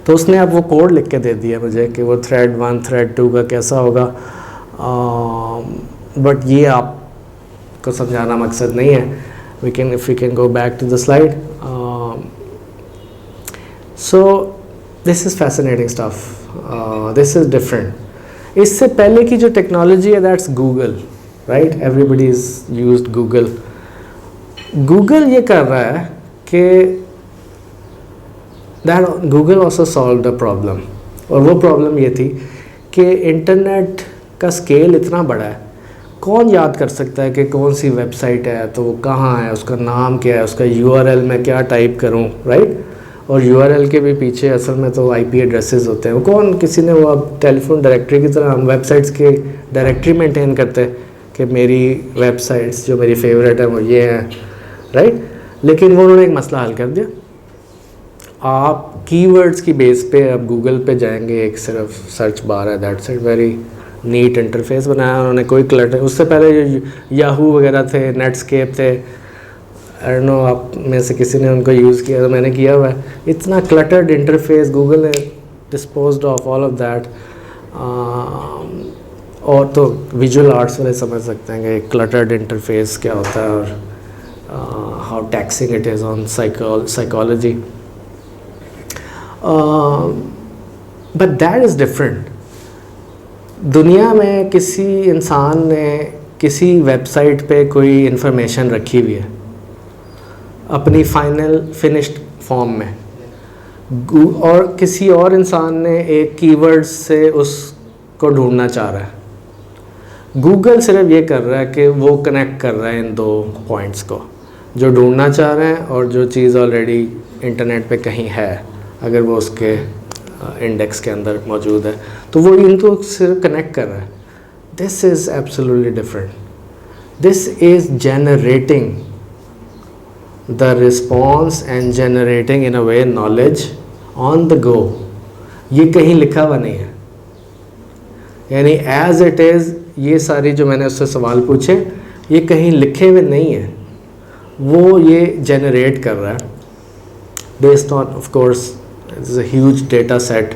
तो उसने अब वो कोड लिख के दे दिया मुझे कि वो थ्रेड 1 थ्रेड 2 का कैसा होगा. बट ये आपको समझाना मकसद नहीं है. We can, if we can go back to the slide. So this is fascinating stuff. This is different. इससे पहले की जो टेक्नोलॉजी है that's Google, right, everybody is used Google. Google ये कर रहा है कि that Google also solve the problem. और वो प्रॉब्लम ये थी कि इंटरनेट का स्केल इतना बड़ा है, कौन याद कर सकता है कि कौन सी वेबसाइट है, तो वो कहाँ है, उसका नाम क्या है, उसका यूआरएल मैं क्या टाइप करूँ, राइट. और यूआरएल के भी पीछे असल में तो आईपी एड्रेसेस होते हैं. वो कौन, किसी ने वो अब टेलीफोन डायरेक्टरी की तरह हम वेबसाइट्स के डायरेक्टरी मेंटेन करते हैं कि मेरी वेबसाइट्स जो मेरी फेवरेट है वो ये हैं, राइट. लेकिन वो उन्होंने एक मसला हल कर दिया. आप कीवर्ड्स की बेस पे अब गूगल पे जाएंगे, एक सिर्फ सर्च बार है, that's it. Very neat interface बनाया उन्होंने, कोई क्लटर. उससे पहले याहू वगैरह थे, नेटस्केप थे, आई डोंट नो आप में से किसी ने उनको यूज़ किया, तो मैंने किया हुआ है. इतना क्लटर्ड इंटरफेस गूगल ने disposed of all of that. और तो विजुअल आर्ट्स वाले समझ सकते हैं कि क्लटर्ड इंटरफेस क्या होता है और how taxing it is on psychology. But that is different. दुनिया में किसी इंसान ने किसी वेबसाइट पे कोई इंफॉर्मेशन रखी हुई है अपनी फाइनल फिनिश्ड फॉर्म में, और किसी और इंसान ने एक कीवर्ड से उसको ढूंढना चाह रहा है. गूगल सिर्फ ये कर रहा है कि वो कनेक्ट कर रहा है इन 2 पॉइंट्स को, जो ढूंढना चाह रहे हैं और जो चीज़ ऑलरेडी इंटरनेट पे कहीं है, अगर वो उसके इंडेक्स के अंदर मौजूद है, तो वो इनको सिर्फ कनेक्ट कर रहा है. This is absolutely different. This is generating the response and generating in a way knowledge on the गो. ये कहीं लिखा हुआ नहीं है, यानी एज इट इज़ ये सारी जो मैंने उससे सवाल पूछे ये कहीं लिखे हुए नहीं है, वो ये जनरेट कर रहा है based on, of course it's a huge data set.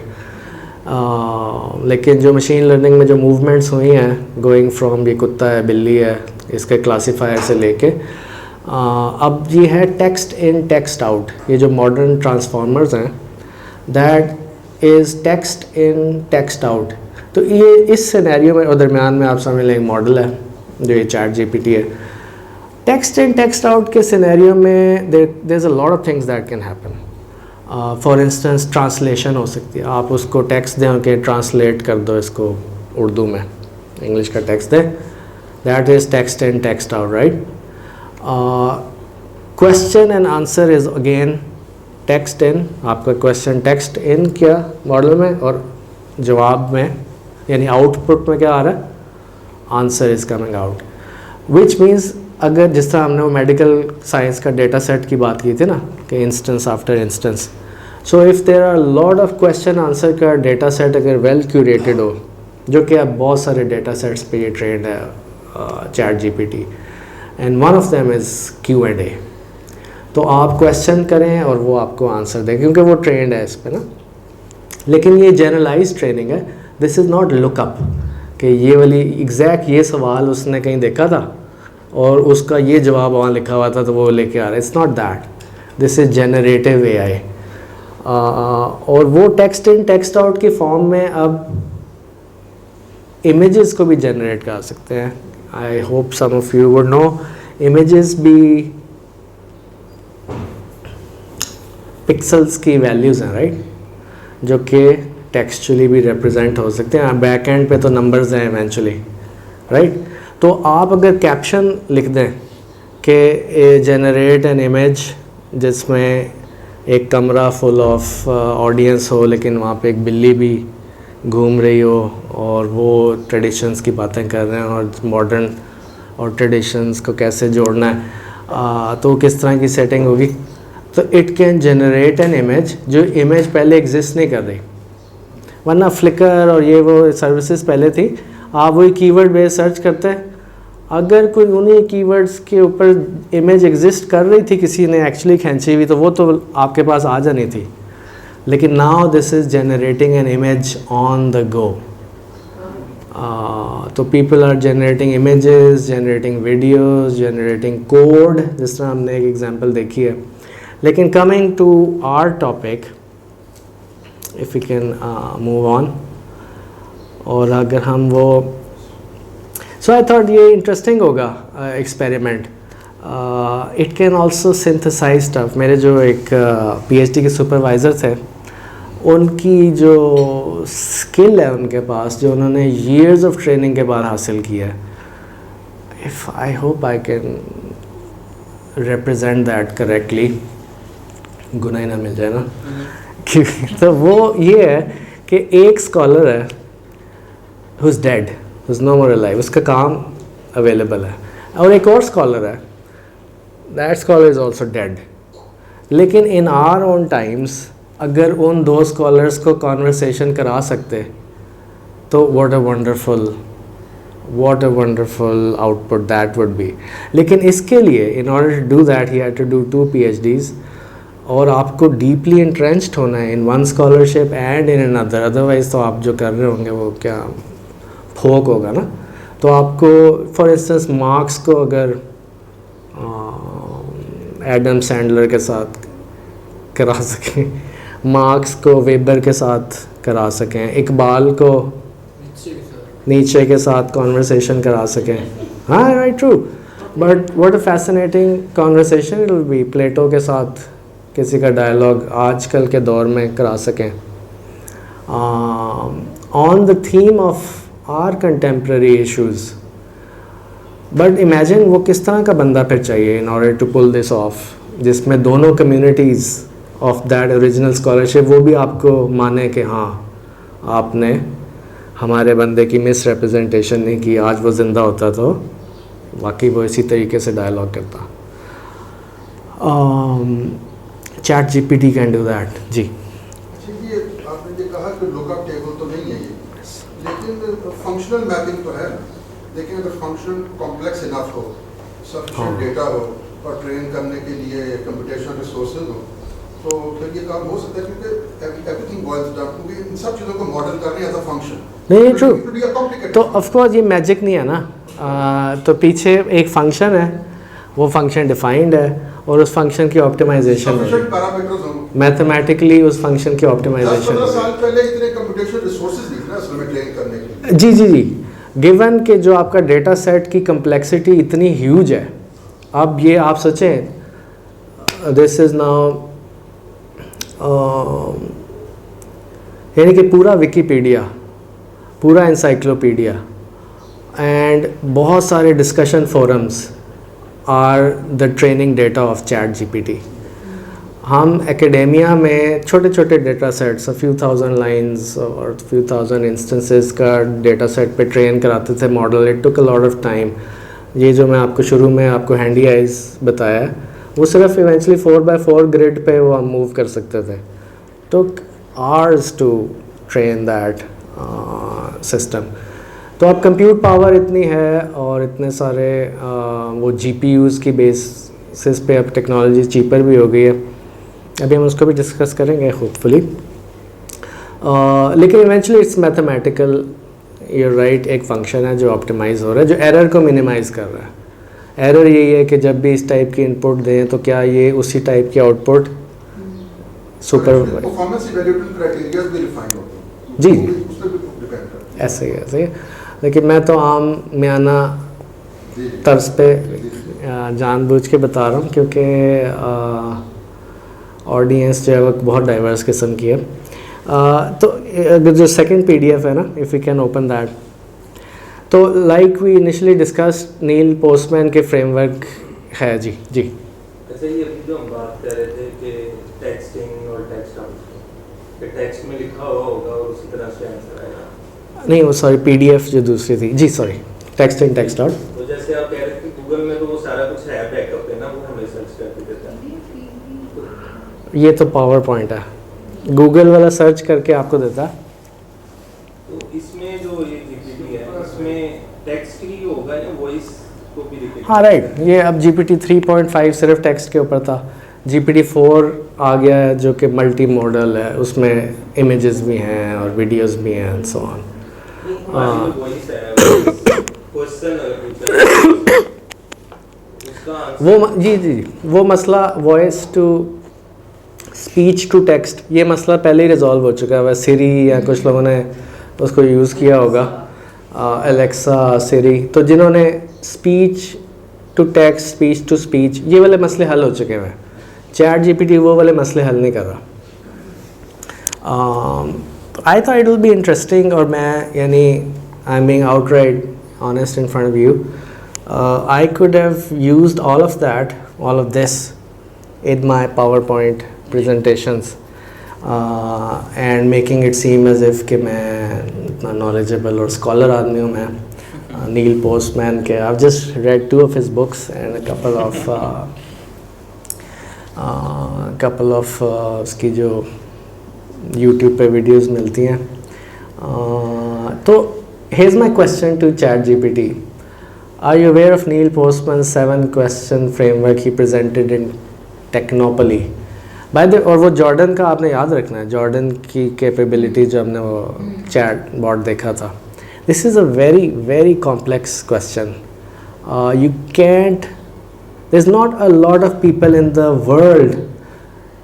लेकिन जो मशीन लर्निंग में जो मूवमेंट्स हुई हैं, गोइंग फ्रॉम ये कुत्ता है, बिल्ली है, इसके क्लासीफायर से लेके अब ये है टेक्स्ट इन टेक्स्ट आउट। ये जो मॉडर्न ट्रांसफॉर्मर्स हैं that is text in text out. तो ये इस सिनेरियो में और दरमियान में आप समझ लें एक मॉडल है जो ये चैट जीपीटी है। टेक्स्ट इन टेक्स्ट आउट के सिनेरियो में there is a lot of things that can happen. For instance translation हो सकती है, आप उसको टेक्स्ट दें कि ट्रांसलेट कर दो इसको उर्दू में, इंग्लिश का टेक्स्ट दें, that is text in text out, right. Question and answer is again text in. आपका क्वेश्चन टेक्स्ट इन किया मॉडल में और जवाब में यानी आउटपुट में क्या आ रहा है, answer is coming out, which means अगर जिस तरह हमने वो मेडिकल साइंस का डेटा सेट की बात की थी ना कि instance after instance, so if there are lot of question answer का डेटा सेट अगर वेल क्यूरेटेड हो, जो कि अब बहुत सारे डेटा सेट्स पे ये ट्रेंड है chat GPT, and one of them is Q&A। तो आप क्वेश्चन करें और वो आपको आंसर दे, क्योंकि वो ट्रेंड है इस पे ना। लेकिन ये जनरलाइज ट्रेनिंग है, दिस इज़ नॉट लुकअप कि ये वाली एग्जैक्ट ये सवाल उसने कहीं देखा था और उसका ये जवाब वहाँ लिखा हुआ था तो वो लेके आ रहा है। It's not that, this is generative AI। और वो टेक्स्ट इन टेक्स्ट आउट की फॉर्म में अब इमेजेस को भी जनरेट कर सकते हैं। I hope some of you would know images भी पिक्सल्स की वैल्यूज़ हैं, राइट, जो कि टेक्सचुअली भी रिप्रेजेंट हो सकते हैं। बैक एंड पे तो नंबर्स हैं इवेंचुअली, राइट। तो आप अगर कैप्शन लिख दें कि जनरेट एन इमेज जिसमें एक कमरा फुल ऑफ ऑडियंस हो लेकिन वहाँ पे एक बिल्ली भी घूम रही हो और वो ट्रेडिशंस की बातें कर रहे हैं और मॉडर्न और ट्रेडिशंस को कैसे जोड़ना है, तो किस तरह की सेटिंग होगी। तो it can generate an image जो इमेज पहले एग्जिस्ट नहीं कर रही, वरना फ्लिकर और ये वो सर्विसेज पहले थी, आप वही कीवर्ड बेस सर्च करते हैं, अगर कोई उन्हीं कीवर्ड्स के ऊपर इमेज एग्जिस्ट कर रही थी, किसी ने एक्चुअली खींची हुई, तो वो तो आपके पास आ जानी थी। लेकिन now this is generating an image on the go. तो people are generating images, generating videos, generating code, जिस तरह हमने एक एग्जांपल देखी है। लेकिन coming to our topic, if we can move on, और अगर हम वो सो आई थॉट ये इंटरेस्टिंग होगा experiment. It can also synthesise stuff. मेरे जो एक PhD के सुपरवाइज़र थे, उनकी जो स्किल है उनके पास, जो उन्होंने years ऑफ ट्रेनिंग के बाद हासिल किया है, if I hope I can represent that correctly, गुनाह ना मिल जाए ना तो वो ये है कि एक स्कॉलर है who is dead, who is no more alive, उसका काम अवेलेबल है, और एक और स्कॉलर है, that scholar is also dead. लेकिन इन आवर ओन टाइम्स अगर उन दो स्कॉलर्स को कॉन्वर्सेशन करा सकते तो what a wonderful output that would be. लेकिन इसके लिए in order to do that he had to do 2 PhDs, और आपको डीपली इंट्रेंच्ड होना है in one scholarship and in another, otherwise तो आप जो कर रहे होंगे वो क्या फोक होगा ना। तो आपको फॉर इंस्टेंस मार्क्स को अगर एडम सैंडलर के साथ करा सकें, मार्क्स को वेबर के साथ करा सकें, इकबाल को नीचे के साथ कॉन्वर्सेशन करा सकें, हाँ right true, but what a fascinating conversation it will be, Plato के साथ किसी का डायलॉग आजकल के दौर में करा सकें on the theme of our contemporary issues. But imagine वो किस तरह का बंदा फिर चाहिए in order to pull this off, जिसमें दोनों communities of that original scholarship वो भी आपको माने कि हाँ आपने हमारे बंदे की मिस रिप्रेजेंटेशन नहीं की, आज वो ज़िंदा होता तो वाकई वो इसी तरीके से डायलॉग करता। Chat GPT can do that. जी ये आपने ये कहा कि लुकअप टेबल तो नहीं है ये, लेकिन फंक्शनल मैपिंग तो है। लेकिन अगर फंक्शन कॉम्प्लेक्स इनफ हो, सफिशिएंट डेटा हो और ट्रेन करने के लिए कंप्यूटेशनल रिसोर्सेज हो, तो फिर ये काम हो सकता है, क्योंकि एवरीथिंग बॉइल्स डाउन, क्योंकि इन सब चीज़ों को मॉडल करने एज अ फंक्शन नहीं ट्रू, तो ऑफ कोर्स ये मैजिक नहीं है ना, तो पीछे एक फंक्शन है, वो फंक्शन डिफाइंड है और उस फंक्शन की ऑप्टिमाइजेशन सफिशिएंट पैरामीटर्स हों। मैथमेटिकली उस फंक्शन की 10-15 ऑप्टिमाइजेशन। साल पहले इतने कंप्यूटेशनल रिसोर्सेज नहीं थे ना असल में ट्रेन करने के लिए। जी जी जी, गिवन कि जो आपका डेटा सेट की कम्प्लेक्सिटी इतनी ह्यूज है, अब ये आप सोचें दिस इज़ नाउ यानी कि पूरा विकीपीडिया, पूरा इंसाइक्लोपीडिया एंड बहुत सारे discussion forums are the training data of chat GPT. हम एकेडेमिया में छोटे छोटे data sets, few thousand lines और फ्यू थाउजेंड इंस्टेंसेस का डेटा सेट पे ट्रेन कराते थे model. It took a lot of time. ये जो मैं आपको शुरू में आपको हैंडी आइज बताया, वो सिर्फ इवेंचुअली 4x4 ग्रिड पे वो हम मूव कर सकते थे। Took hours to train that system. तो अब कंप्यूट पावर इतनी है और इतने सारे वो जीपीयूज़ की बेसिस पे अब टेक्नोलॉजी चीपर भी हो गई है। अभी हम उसको भी डिस्कस करेंगे होपफुली। लेकिन eventually it's mathematical, you're right. एक फंक्शन है जो ऑप्टिमाइज़ हो रहा है, जो एरर को मिनिमाइज़ कर रहा है। एरर यही है कि जब भी इस टाइप की इनपुट दें तो क्या ये उसी टाइप की output super performance evaluation criterias भी रिफाइन होते हैं। जी उस पर भी डिपेंड करता है। ऐसे ही ऐसे ही। लेकिन मैं तो आम म्याना जी, तर्ज पे जी। जानबूझ के बता रहा हूँ क्योंकि ऑडियंस जो है वो बहुत डाइवर्स किस्म की है। तो अगर जो सेकंड पीडीएफ है ना, if you can open that, तो like we initially discussed Neil Postman के फ्रेमवर्क है। जी जी। अच्छा, ये अभी जो हम बात कर रहे थे कि टेक्स्ट इन और टेक्स्ट आउट, कि टेक्स्ट में लिखा हुआ होगा और उसी तरह से आंसर आएगा। नहीं, वो सॉरी पीडीएफ जो दूसरी थी, जी sorry, text in text out. तो जैसे आप कह रहे थे गूगल में तो वो सारा कुछ है, बैकअप है ना, वो हमें सर्च करके देता है। ये तो पावर पॉइंट है, गूगल वाला सर्च करके आपको देता है। तो इसमें जो ये जीपीटी है, इसमें टेक्स्ट ही होगा या वॉइस को भी दिखेगा? हाँ राइट, ये अब GPT 3.5 सिर्फ टेक्स्ट के ऊपर था। GPT 4 आ गया है जो कि मल्टी मॉडल है, उसमें इमेजेस भी हैं और वीडियोस भी हैं एंड सो ऑन। वॉइस है, क्वेश्चन वो जी जी, वो मसला voice to speech to text, ये मसला पहले ही रिजॉल्व हो चुका है। सिरी या कुछ लोगों ने उसको यूज़ किया होगा, एलेक्सा, सिरी। तो जिन्होंने speech to text, speech to speech, ये वाले मसले हल हो चुके हैं। चैट जीपीटी वो वाले मसले हल नहीं कर रहा। I thought it will be interesting, और मैं यानी I am being outright honest in front of you, I could have used all of that, all of this in my PowerPoint presentations and making it seem as if कि मैं इतना knowledgeable और scholar आदमी हूँ मैं, नील Postman के। I've just read 2 of his books and a couple of उसकी जो YouTube पे videos मिलती हैं। तो here's my question to ChatGPT. Are you aware of Neil Postman's 7-question framework he presented in Technopoly by the? और वो Jordan का आपने याद रखना है, जॉर्डन की कैपेबिलिटी जो हमने वो चैट बॉट देखा था। This is a very very complex question. You can't, there is not a lot of people in the world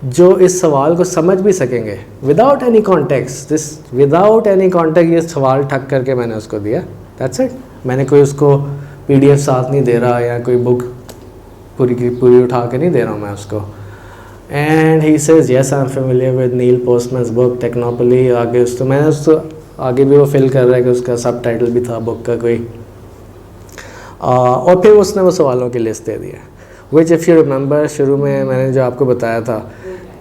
जो इस सवाल को समझ भी सकेंगे without any context. Without any context ये सवाल ठक करके मैंने उसको दिया, दैट्स इट। मैंने कोई उसको PDF साथ नहीं दे रहा या कोई बुक पूरी की पूरी उठा के नहीं दे रहा हूँ मैं उसको। And he says yes I am familiar with Neil Postman's book Technopoly. आगे उसको मैंने उसको आगे भी वो फिल कर रहा है कि उसका सब टाइटल भी था बुक का कोई, और फिर उसने वो सवालों की लिस्ट दे दिया। विच इफ़ यू रिमेंबर शुरू में मैंने जो आपको बताया था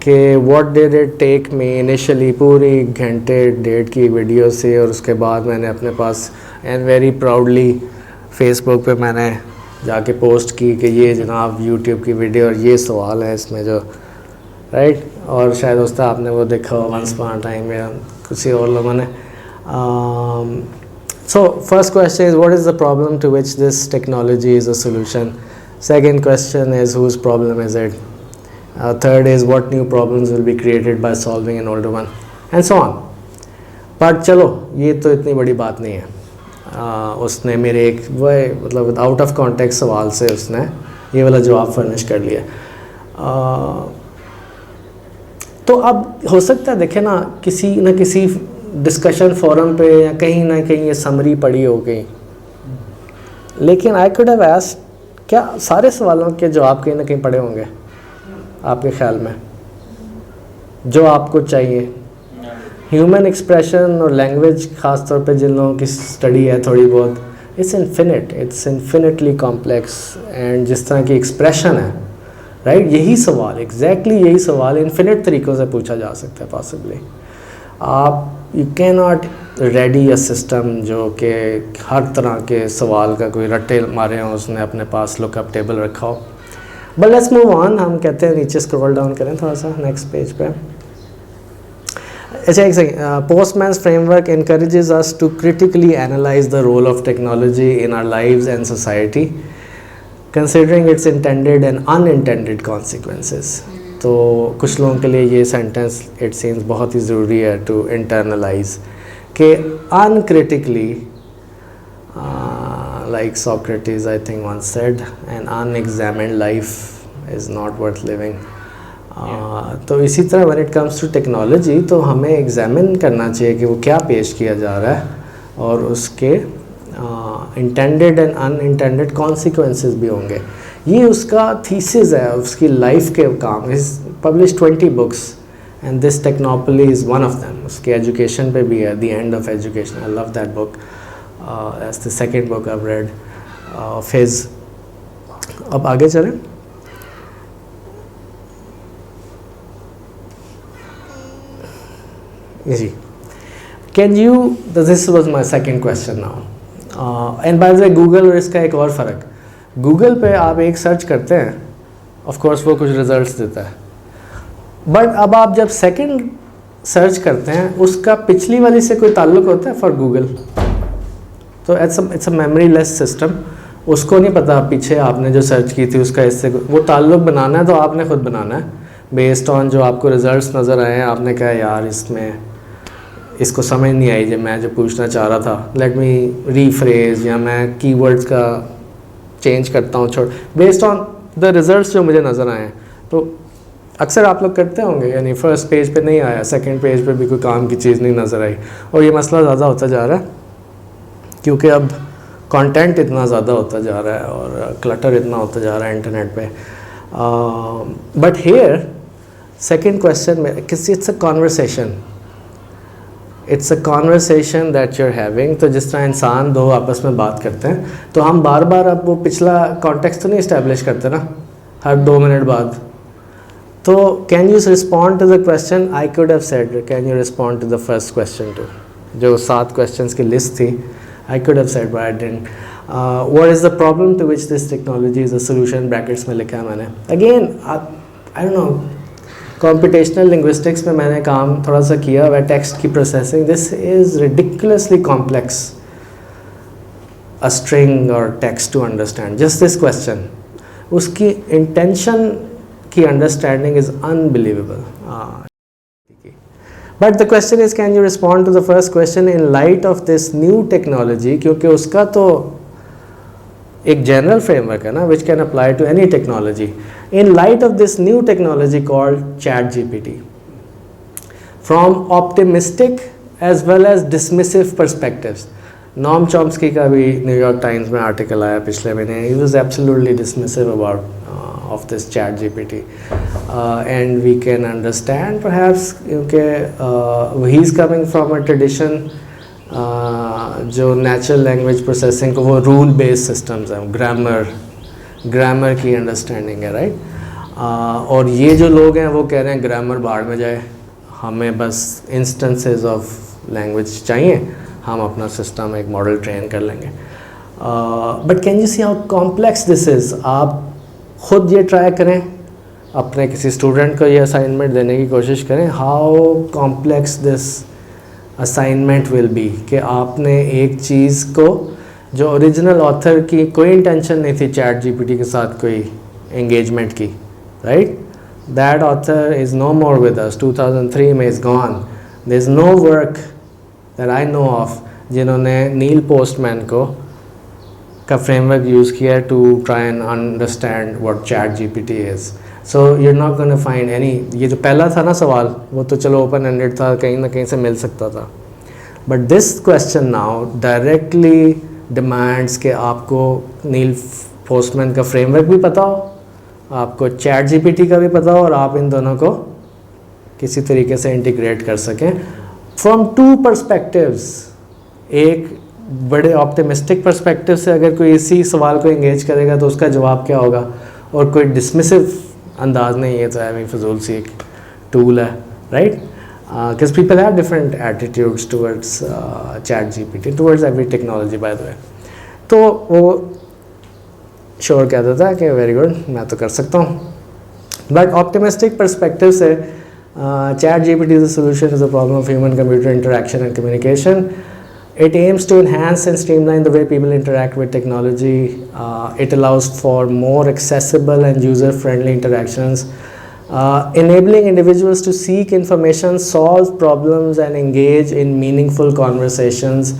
कि what did it take me initially, पूरी घंटे 1.5 की वीडियो से, और उसके बाद मैंने अपने पास एंड वेरी प्राउडली फेसबुक पे मैंने जाके पोस्ट की कि ये जनाब YouTube की वीडियो और ये सवाल है इसमें जो, राइट। और शायद दोस्तों आपने वो देखा हो वंस अपॉन अ टाइम या किसी और लोगों ने। So first question is what is the problem to which this technology is a solution. Second question is whose problem is it. Third is what new problems will be created by solving an older one, and so on. But चलो ये तो इतनी बड़ी बात नहीं है। उसने मेरे एक वो मतलब आउट ऑफ कॉन्टेक्स्ट सवाल से उसने ये वाला जवाब फर्निश कर लिया। तो अब हो सकता है देखे ना किसी डिस्कशन फोरम पे या कहीं ना कहीं ये समरी पड़ी हो गई, लेकिन आई कुड हैव आस्क्ड, क्या सारे सवालों के जवाब कहीं ना कहीं पड़े होंगे आपके ख्याल में जो आपको चाहिए? ह्यूमन एक्सप्रेशन और लैंग्वेज ख़ास तौर पे जिन लोगों की स्टडी है थोड़ी बहुत, इट्स इन्फिनिटली कॉम्प्लेक्स, एंड जिस तरह की एक्सप्रेशन है राइट, यही सवाल यही सवाल इन्फिनिट तरीक़ों से पूछा जा सकता है possibly. You can not ready a system जो कि हर तरह के सवाल का कोई रट्टे मारे हों उसने अपने पास लुकअप टेबल रखा हो। बट लेट्स मूव ऑन, हम कहते हैं नीचे स्क्रॉल डाउन करें थोड़ा सा नेक्स्ट पेज पे। अच्छा एक सेकंड, Postman's framework encourages us to critically analyze the role of technology in our lives and society, considering its intended and unintended consequences. तो कुछ लोगों के लिए ये सेंटेंस इट सीम्स बहुत ही ज़रूरी है टू इंटरनलाइज कि uncritically, like Socrates I think once said, an unexamined life is not worth living. तो इसी तरह when it comes to technology तो हमें एग्जामिन करना चाहिए कि वो क्या पेश किया जा रहा है और उसके इंटेंडेड एंड अनइंटेंडेड कॉन्सिक्वेंसेस भी होंगे। ये उसका थीसिस है, उसकी लाइफ के काम। Is publish 20 books and this Technopoly is one of them. उसके एजुकेशन पे भी है, the end of education, I love that book, as the second book I have read of his. अब आगे चलें। Easy. Can you? This was my second question now. And by the way, Google और इसका एक और फ़र्क, Google पे आप एक सर्च करते हैं, of course वो कुछ रिजल्ट्स देता है, बट अब आप जब सेकंड सर्च करते हैं उसका पिछली वाली से कोई ताल्लुक़ होता है फॉर Google? तो it's a memory less system. उसको नहीं पता पीछे आपने जो सर्च की थी उसका इससे वो ताल्लुक़ बनाना है, तो आपने ख़ुद बनाना है बेस्ड ऑन जो आपको रिजल्ट्स नज़र आए हैं। आपने कहा यार इसको समझ नहीं आई जब मैं जो पूछना चाह रहा था, लेट मी रीफ्रेज, या मैं कीवर्ड्स का चेंज करता हूँ छोड़ बेस्ड ऑन द रिजल्ट्स जो मुझे नज़र आए हैं। तो अक्सर आप लोग करते होंगे, यानी फर्स्ट पेज पे नहीं आया, सेकंड पेज पे भी कोई काम की चीज़ नहीं नज़र आई, और ये मसला ज़्यादा होता जा रहा है क्योंकि अब कंटेंट इतना ज़्यादा होता जा रहा है और क्लटर इतना होता जा रहा है इंटरनेट पे। बट हेयर सेकेंड क्वेश्चन में it's a conversation that you are having. तो जिस तरह इंसान दो आपस में बात करते हैं तो हम बार बार अब वो पिछला कॉन्टेक्स्ट तो नहीं इस्टेब्लिश करते ना हर 2 मिनट बाद। तो can you respond to the question I could have said, can you respond to the first question to, जो 7 क्वेश्चंस की लिस्ट थी, I could have said but I didn't. What is the problem to which this technology is a solution, brackets में लिखा है मैंने। Again I don't know, computational linguistics में मैंने काम थोड़ा सा किया हुआ, टेक्स्ट की processing. This is ridiculously complex a string और text to understand just this question. उसकी इंटेंशन की understanding is unbelievable. But the question is can you respond to the first question in light of this new technology, क्योंकि उसका तो एक general framework है ना which can apply to any technology. In light of this new technology called ChatGPT, from optimistic as well as dismissive perspectives. Noam Chomsky का भी New York Times में article आया पिछले महीने, he was absolutely dismissive about of this ChatGPT, and we can understand perhaps क्योंकि he is coming from a tradition जो natural language processing को वो रूल बेस्ड सिस्टम्स हैं, ग्रामर की अंडरस्टैंडिंग है राइट। और ये जो लोग हैं वो कह रहे हैं ग्रामर बाहर में जाए, हमें बस इंस्टेंसेस ऑफ लैंग्वेज चाहिए, हम अपना सिस्टम एक मॉडल ट्रेन कर लेंगे। But can you see how complex this is. आप ख़ुद ये ट्राई करें, अपने किसी स्टूडेंट को ये असाइनमेंट देने की कोशिश करें, how complex this assignment will be, कि आपने एक चीज़ को जो ओरिजिनल ऑथर की कोई इंटेंशन नहीं थी ChatGPT के साथ कोई एंगेजमेंट की, right, that author is no more with us, 2003 में is gone, there is no work that I know of जिन्होंने नील पोस्टमैन को का फ्रेमवर्क यूज़ किया to try and understand what ChatGPT is. So you are not gonna find any. ये जो पहला था ना सवाल, वो तो चलो ओपन एंडेड था, कहीं ना कहीं से मिल सकता था. But this question now directly demands कि आपको नील पोस्टमैन का फ्रेमवर्क भी पता हो, आपको चैट जीपीटी का भी पता हो, और आप इन दोनों को किसी तरीके से इंटीग्रेट कर सकें फ्रॉम टू पर्सपेक्टिव्स. एक बड़े ऑप्टिमिस्टिक पर्सपेक्टिव से अगर कोई इसी सवाल को एंगेज करेगा तो उसका जवाब क्या होगा, और कोई डिसमिसिव अंदाज नहीं, ये तो है फजूल सी एक टूल है, right? Because people have different attitudes towards chat GPT, towards every technology by the way. तो वो श्योर कहता था कि वेरी गुड, मैं तो कर सकता हूँ. बट ऑप्टिमिस्टिक परस्पेक्टिव से chat GPT is a solution is a problem of human computer interaction and communication. It aims to enhance and streamline the way people interact with technology. It allows for more accessible and user-friendly interactions, enabling individuals to seek information, solve problems, and engage in meaningful conversations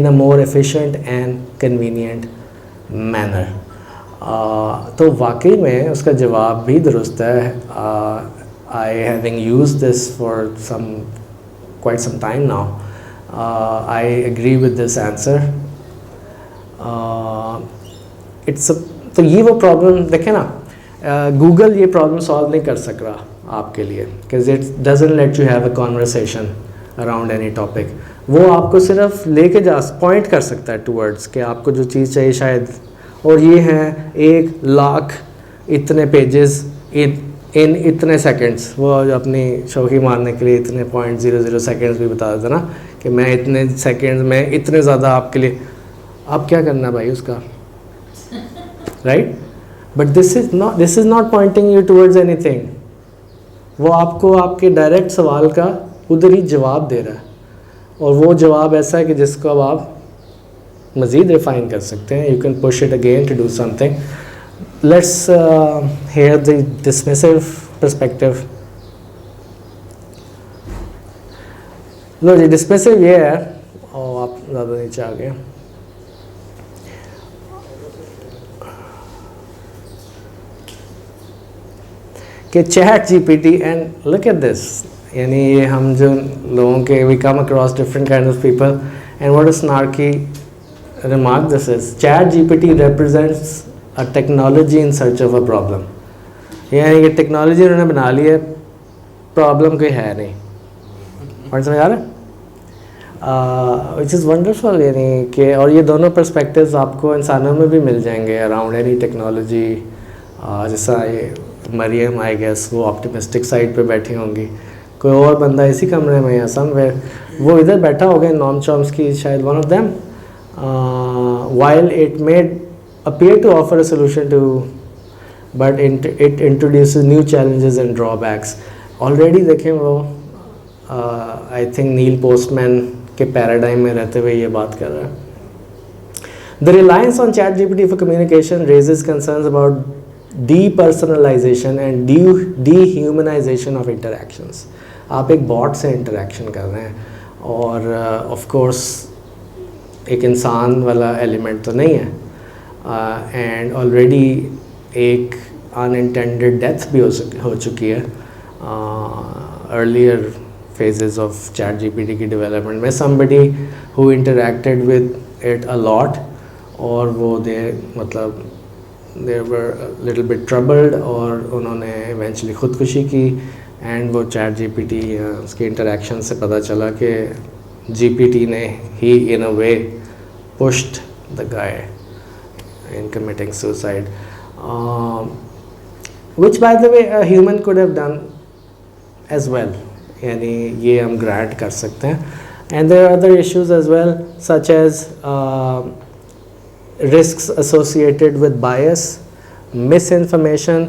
in a more efficient and convenient manner. तो वाकई में उसका जवाब भी दुरुस्त है. I having used this for quite some time now. I agree with this answer. तो ये वो प्रॉब्लम देखें ना, गूगल ये प्रॉब्लम सॉल्व नहीं कर सक रहा आपके लिए, because it doesn't let you have a conversation around any topic. वो आपको सिर्फ लेके जा पॉइंट कर सकता है टूवर्ड्स कि आपको जो चीज़ चाहिए शायद, और ये हैं 1,00,000 इतने पेजेस इन इतने सेकंड्स. वो अपनी शौकी मारने के लिए इतने 0.00 सेकंड्स भी बता देता ना कि मैं इतने सेकंड्स में इतने ज़्यादा आपके लिए. आप क्या करना भाई उसका, right? But this is not Poynting you towards anything. वो आपको आपके डायरेक्ट सवाल का उधर ही जवाब दे रहा है, और वो जवाब ऐसा है कि जिसको अब आप मज़ीद रिफाइन कर सकते हैं. You can push it again to do something. Let's hear the dismissive perspective. लो जी, डिस्मिसिव ये है, और आप ज़्यादा नीचे आ गए. कि chat GPT and look at this, यानी ये हम जो लोगों के we come across different kind of people and what is snarky remark this is, chat GPT represents a technology in search of a problem. यानी कि टेक्नोलॉजी उन्होंने बना ली है, प्रॉब्लम कोई है नहीं. और समझ आ रहा है? Which is wonderful. यानी कि और ये दोनों पर्सपेक्टिव्स आपको इंसानों में भी मिल जाएंगे अराउंड एनी टेक्नोलॉजी. जैसा ये मरियम आई गेस वो ऑप्टिमिस्टिक साइड पे बैठी होंगी, कोई और बंदा इसी कमरे में या समवेयर वो इधर बैठा होगा, नॉम चॉम्स्की शायद one of them. while it may appear to offer a solution to, but it introduces new challenges and drawbacks. Already देखें वो I think नील पोस्टमैन के पैराडाइम में रहते हुए ये बात कर रहा है. The reliance on ChatGPT for communication raises concerns about depersonalization and dehumanization of interactions. आप एक बॉट से इंटरेक्शन कर रहे हैं, और ऑफ कोर्स एक इंसान वाला एलिमेंट तो नहीं है. एंड ऑलरेडी एक अनइंटेंडेड डेथ भी हो चुकी है अर्लियर phases of ChatGPT की डेवलपमेंट में. somebody who interacted with it a lot, और वो they were a little bit troubled, और उन्होंने eventually ख़ुदकुशी की. एंड वो ChatGPT उसके इंटरेक्शन से पता चला कि GPT ने ही in a way pushed the guy in committing suicide, which by the way a human could have done as well. यानी ये हम ग्रांट कर सकते हैं. And there are other issues as well such as risks associated with bias, misinformation,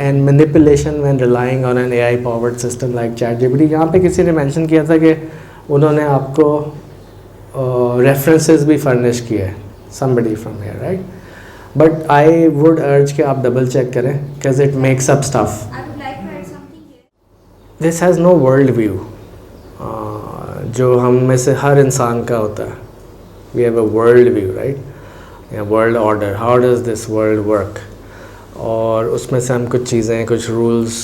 and manipulation when relying on an AI powered system like ChatGPT. यहाँ पे किसी ने मेंशन किया था कि उन्होंने आपको references भी furnish किए, somebody from here, right? But I would urge कि आप double check करें because it makes up stuff. I would like to add something here. This has no world view. जो हम में से हर इंसान का होता है. We have a world view, right, या world order, how does this world work. और उसमें से हम कुछ चीज़ें, कुछ रूल्स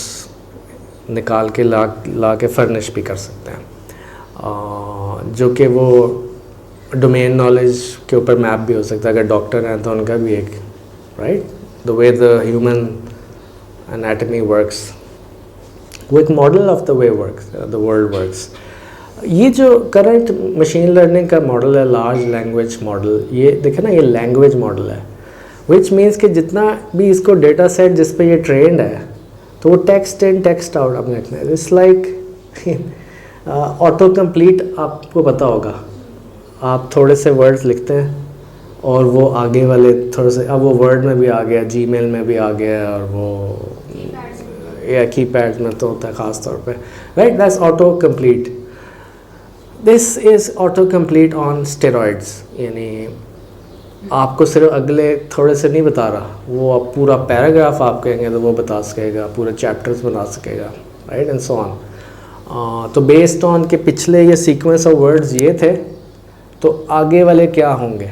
निकाल के ला के फर्निश भी कर सकते हैं, जो कि वो डोमेन नॉलेज के ऊपर मैप भी हो सकता है. अगर डॉक्टर हैं तो उनका भी एक, right, the way the human anatomy works, वो एक model of the way works, the world works. ये जो करंट मशीन लर्निंग का मॉडल है, लार्ज लैंग्वेज मॉडल, ये देखे ना, ये लैंग्वेज मॉडल है, विच मीन्स कि जितना भी इसको डेटा सेट जिस पे ये ट्रेंड है, तो वो टेक्स्ट इन टेक्स्ट आउट आपने रखना है. It's like auto complete. आपको पता होगा, आप थोड़े से वर्ड्स लिखते हैं और वो आगे वाले थोड़े से, अब वो वर्ड में भी आ गया, जीमेल में भी आ गया, और वो या कीपैड में तो होता है ख़ास तौर पे, right. That's auto complete. This is auto complete on steroids. यानी आपको सिर्फ अगले थोड़े से नहीं बता रहा, वो आप पूरा पैराग्राफ आप कहेंगे तो वो बता सकेगा, पूरे चैप्टर्स बना सकेगा, राइट, एंड सो ऑन. तो बेस्ड ऑन के पिछले ये सीक्वेंस ऑफ वर्ड्स ये थे, तो आगे वाले क्या होंगे.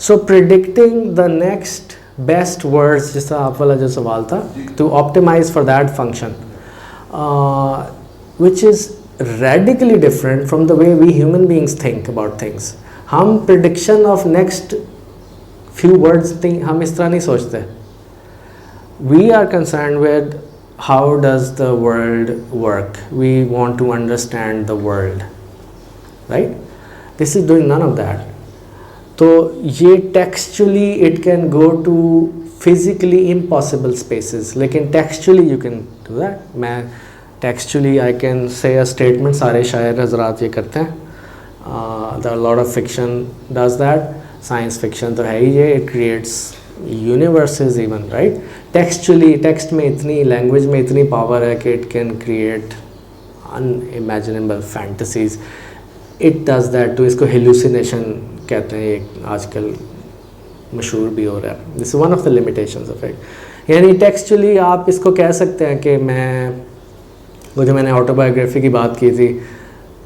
So predicting the next best words, जैसा आप वाला जो सवाल था, to optimise for that function, which is radically different from the way we human beings think about things. हम prediction of next few words हम इस तरह नहीं सोचते. We are concern with how does the world work. We want to understand the world, right. This is doing none of that. तो ये textually it can go to physically impossible spaces, लेकिन textually you can do that. मैं textually I can say a statement, सारे शायर हजरात ये करते हैं. There are a lot of fiction does that. Science fiction तो है ही ये, it creates universes even, right. Textually, text में इतनी, language में इतनी power है कि it can create unimaginable fantasies. It does that. तो इसको hallucination कहते हैं, ये आजकल मशहूर भी हो रहा है. This is one of the limitations of it. यानी textually आप इसको कह सकते हैं कि वो जो मैंने ऑटोबायोग्राफी की बात की थी,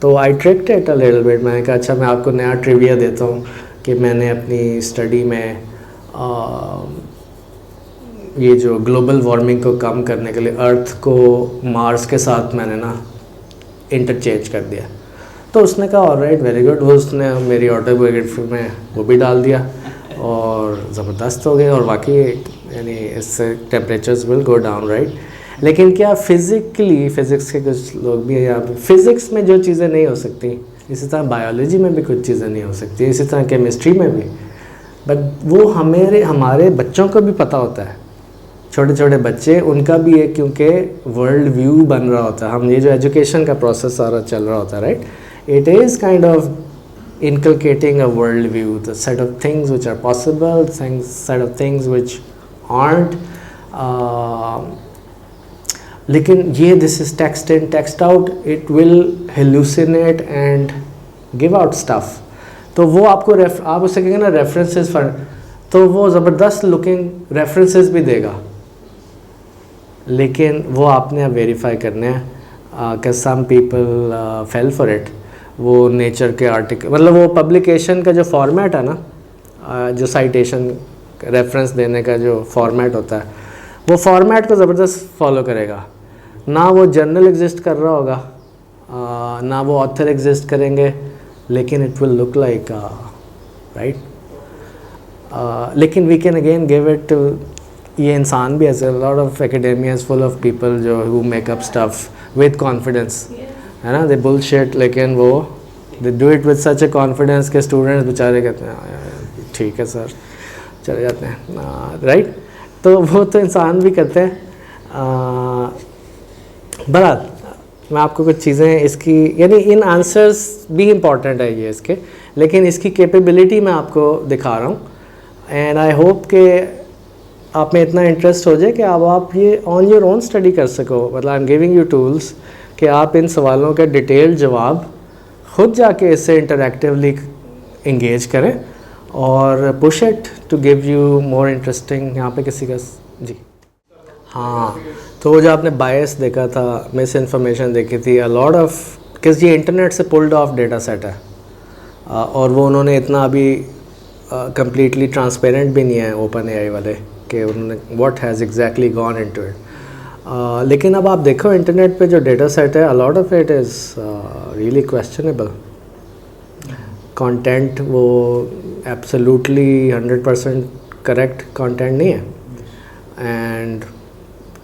तो I tricked it a little bit. मैंने कहा अच्छा मैं आपको नया ट्रिविया देता हूँ कि मैंने अपनी स्टडी में ये जो ग्लोबल वार्मिंग को कम करने के लिए अर्थ को मार्स के साथ मैंने ना इंटरचेंज कर दिया. तो उसने कहा ऑलराइट, वेरी गुड. वो उसने मेरी ऑटोबायोग्राफी में वो भी डाल दिया और ज़बरदस्त हो गए. और वाकई यानी इससे temperatures will go down, right. लेकिन क्या फिज़िकली, फ़िज़िक्स के कुछ लोग भी हैं यहाँ पे, फ़िज़िक्स में जो चीज़ें नहीं हो सकती, इसी तरह बायोलॉजी में भी कुछ चीज़ें नहीं हो सकती, इसी तरह केमिस्ट्री में भी. बट वो हमारे बच्चों को भी पता होता है. छोटे छोटे बच्चे, उनका भी एक, क्योंकि वर्ल्ड व्यू बन रहा होता है. हम ये जो एजुकेशन का प्रोसेस सारा चल रहा होता है, right, it is kind of inculcating a world view, the set of things which are possible, set of things which aren't. लेकिन ये this is text in text out, it will hallucinate and give out stuff. तो वो आपको आप उससे कहेंगे ना references for, तो वो ज़बरदस्त लुकिंग रेफरेंसेस भी देगा, लेकिन वो आपने अब वेरीफाई करने हैं कि some people fell for it. वो नेचर के आर्टिकल, मतलब वो पब्लिकेशन का जो फॉर्मेट है ना, जो साइटेशन रेफरेंस देने का जो फॉर्मेट होता है, वो फॉर्मेट को ज़बरदस्त फॉलो करेगा. ना वो जर्नल एग्जिस्ट कर रहा होगा, ना वो ऑथर एग्जिस्ट करेंगे, लेकिन it will look like, right. लेकिन we can again give it, ये इंसान भी है, lot of academia is full of people जो who make up stuff with confidence, है ना. दे बुलशिट, लेकिन वो they do it with such a confidence के स्टूडेंट्स बेचारे कहते हैं ठीक है सर, चले जाते हैं, राइट. तो वो तो इंसान भी करते हैं. बहरहाल मैं आपको कुछ चीज़ें इसकी, यानी इन आंसर्स भी इम्पॉर्टेंट है ये इसके, लेकिन इसकी कैपेबिलिटी मैं आपको दिखा रहा हूँ. एंड आई होप कि आप में इतना इंटरेस्ट हो जाए कि अब आप ये ऑन योर ओन स्टडी कर सको. मतलब I am giving you tools कि आप इन सवालों के डिटेल जवाब खुद जाके इससे इंटरेक्टिवली इंगेज करें और push it to give you more interesting. यहाँ पे किसी का जी हाँ, तो जो आपने बायस देखा था, मिस इन्फॉर्मेशन देखी थी, अ लॉट ऑफ बिकॉज ये इंटरनेट से पुल्ड ऑफ डेटा सेट है और वो उन्होंने इतना अभी completely ट्रांसपेरेंट भी नहीं है ओपन एआई वाले कि उन्होंने what has exactly gone into it. लेकिन अब आप देखो इंटरनेट पे जो डेटा सेट है, अ lot of it is really questionable content, वो एब्सोल्युटली 100% करेक्ट कंटेंट नहीं है एंड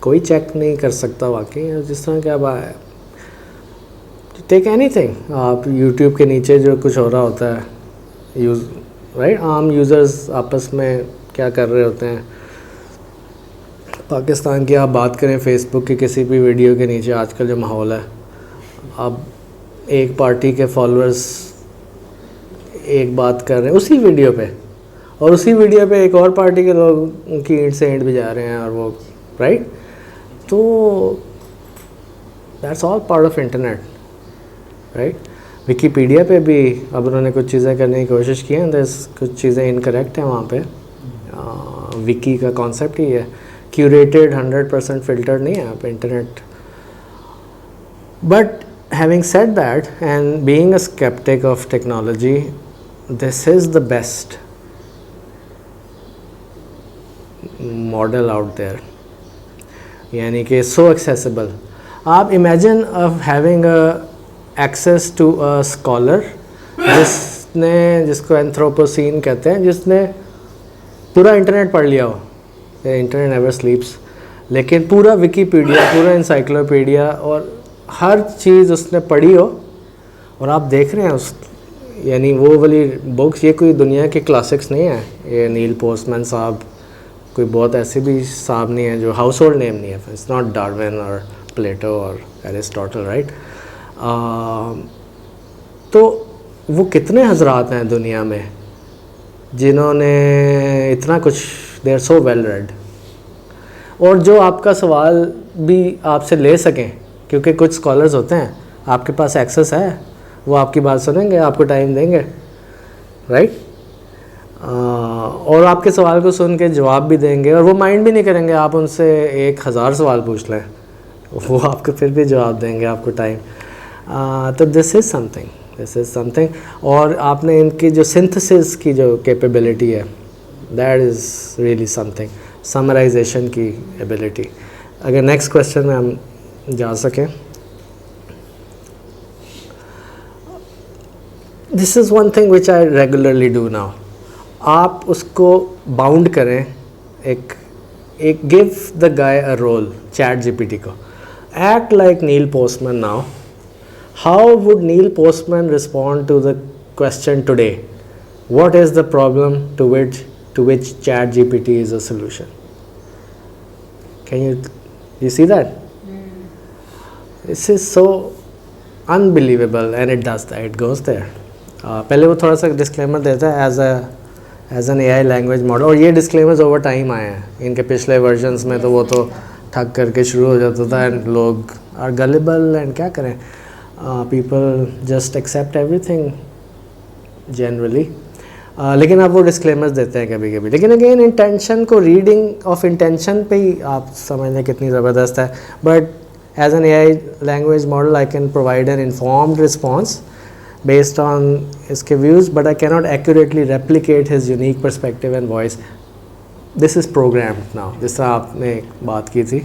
कोई चेक नहीं कर सकता वाकई। जिस तरह के अब टेक एनीथिंग, आप यूट्यूब के नीचे जो कुछ हो रहा होता है यूज़ राइट, आम यूज़र्स आपस में क्या कर रहे होते हैं। पाकिस्तान की आप बात करें, फेसबुक की किसी भी वीडियो के नीचे आजकल जो माहौल है, अब एक पार्टी के फॉलोअर्स एक बात कर रहे हैं उसी वीडियो पे और उसी वीडियो पे एक और पार्टी के लोग उनकी ईंट से ईंट भी जा रहे हैं और वो राइट। तो that's all part of internet right. Wikipedia पे भी अब उन्होंने कुछ चीज़ें करने की कोशिश की हैं, कुछ चीज़ें इनकरेक्ट हैं वहाँ पे। विकी का कॉन्सेप्ट ही है, क्यूरेटेड 100% फिल्टर नहीं है आप internet. But having said that and being a sceptic of technology, this is the best model out there, यानी कि सो एक्सेसिबल। आप imagine of having access to a scholar जिसको एंथ्रोपोसीन कहते हैं, जिसने पूरा इंटरनेट पढ़ लिया हो, इंटरनेट नेवर स्लीप्स, लेकिन पूरा विकीपीडिया, पूरा इंसाइक्लोपीडिया और हर चीज़ उसने पढ़ी हो और आप देख रहे हैं उस, यानी वो वाली बुक्स, ये कोई दुनिया के क्लासिक्स नहीं है। ये नील पोस्टमैन साहब कोई बहुत ऐसे भी साहब नहीं है जो हाउस होल्ड नेम नहीं है। इट्स नॉट डार्विन और प्लेटो और एरिस्टोटल राइट। तो वो कितने हजरात हैं दुनिया में जिन्होंने इतना कुछ, they are so well read, और जो आपका सवाल भी आपसे ले सकें, क्योंकि कुछ स्कॉलर्स होते हैं आपके पास एक्सेस है, वो आपकी बात सुनेंगे, आपको टाइम देंगे राइट, और आपके सवाल को सुन के जवाब भी देंगे और वो माइंड भी नहीं करेंगे आप उनसे 1000 सवाल पूछ लें, वो आपको फिर भी जवाब देंगे, आपको टाइम। तो दिस इज़ समथिंग। और आपने इनकी जो सिंथेसिस की जो कैपेबिलिटी है, that is really something, summarization की एबिलिटी। अगर नेक्स्ट क्वेश्चन में हम जा सकें, this is one thing which I regularly do now. आप उसको बाउंड करें, एक give the guy a role, chat GPT को, act like Neil Postman now. How would Neil Postman respond to the question today, what is the problem to which chat GPT is a solution? Can you see that? This is so unbelievable and it does that, it goes there. पहले वो थोड़ा सा disclaimer देता है as an AI language model, और ये disclaimers over time आए हैं। इनके पिछले वर्जन्स में तो वो तो ठग करके शुरू हो जाता था एंड लोग आर गलेबल एंड क्या करें, people just accept everything generally. लेकिन आप वो डिस्क्लेमर्स देते हैं कभी कभी, लेकिन अगेन इंटेंशन को, रीडिंग ऑफ इंटेंशन पे ही आप समझने कितनी ज़बरदस्त है। But as an AI language model I can provide an informed response based on इसके views, but I cannot accurately replicate his unique perspective and voice. This is programmed now. जिस तरह आपने एक बात की थी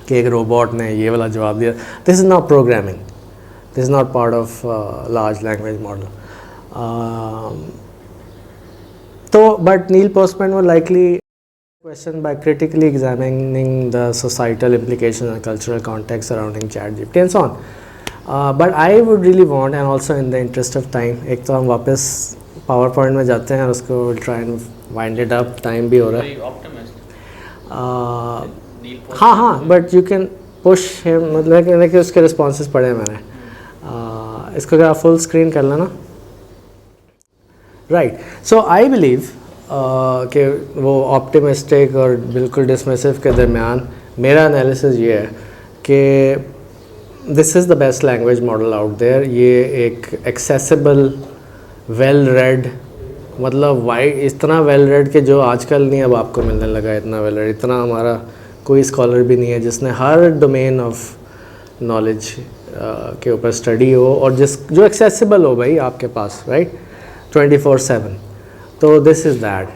कि एक रोबोट ने ये वाला जवाब दिया, this is not programming. This is not part of large language model. But Neil Postman will likely question by critically examining the societal implications and cultural context surrounding ChatGPT and so on. But I would really want, and also in the interest of time, एक तो हम वापस PowerPoint में जाते हैं और उसको try and wind it up, time भी हो रहा है। हाँ, but you can push him, मतलब कि उसके responses पढ़े हैं मैंने। इसको अगर आप full screen कर लेना, right? So I believe कि वो optimistic और बिल्कुल dismissive के दरमियान मेरा analysis ये है कि this is the best language model out there. ये एक एक्सेसिबल, वेल रेड, मतलब वाइड, इतना वेल रेड कि जो आजकल नहीं अब आपको मिलने लगा इतना वेल रेड। इतना हमारा कोई स्कॉलर भी नहीं है जिसने हर डोमेन ऑफ नॉलेज के ऊपर स्टडी हो और जो एक्सेसिबल हो भाई आपके पास, राइट, 24/7, तो दिस इज़ दैट।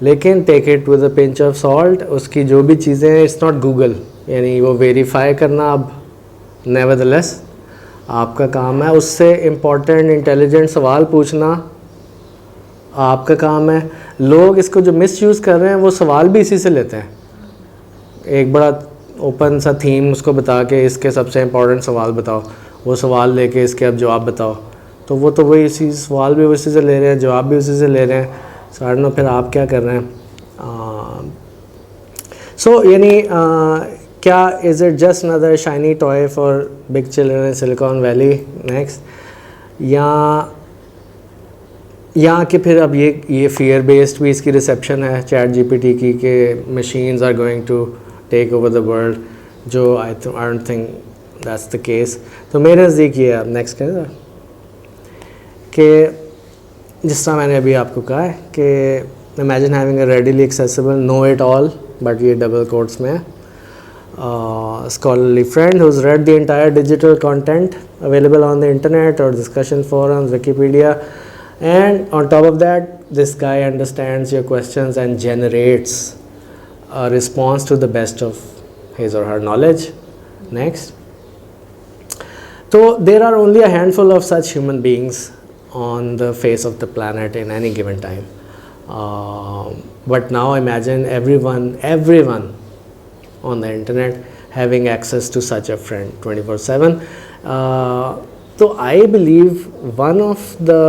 लेकिन take it with a pinch of salt, उसकी जो भी चीज़ें हैं, इट्स नॉट गूगल, यानी वो वेरीफाई करना अब नेवरदलेस आपका काम है, उससे इम्पोर्टेंट इंटेलिजेंट सवाल पूछना आपका काम है। लोग इसको जो मिसयूज़ कर रहे हैं वो सवाल भी इसी से लेते हैं, एक बड़ा ओपन सा थीम उसको बता के इसके सबसे इम्पोर्टेंट सवाल बताओ, वो सवाल लेके इसके अब जवाब बताओ, तो वो तो वही इसी सवाल भी उसी से ले रहे हैं, जवाब भी उसी से ले रहे हैं, साढ़े फिर आप क्या कर रहे हैं। सो यानी क्या is it just another shiny toy for big children in silicon valley next, या कि फिर अब ये फियर बेस्ड भी इसकी रिसेप्शन है चैट जीपीटी की कि machines are going to take over the world, जो I don't think that's the case. तो मेरे नज़दीक ये है, नेक्स्ट करें कि जिस तरह मैंने अभी आपको कहा है कि imagine having a readily accessible know it all, but ये डबल कोट्स में scholarly friend who's read the entire digital content available on the internet or discussion forums, Wikipedia, and on top of that this guy understands your questions and generates a response to the best of his or her knowledge. Next. So there are only a handful of such human beings on the face of the planet in any given time, but now imagine everyone on the internet having access to such a friend 24/7. So I believe one of the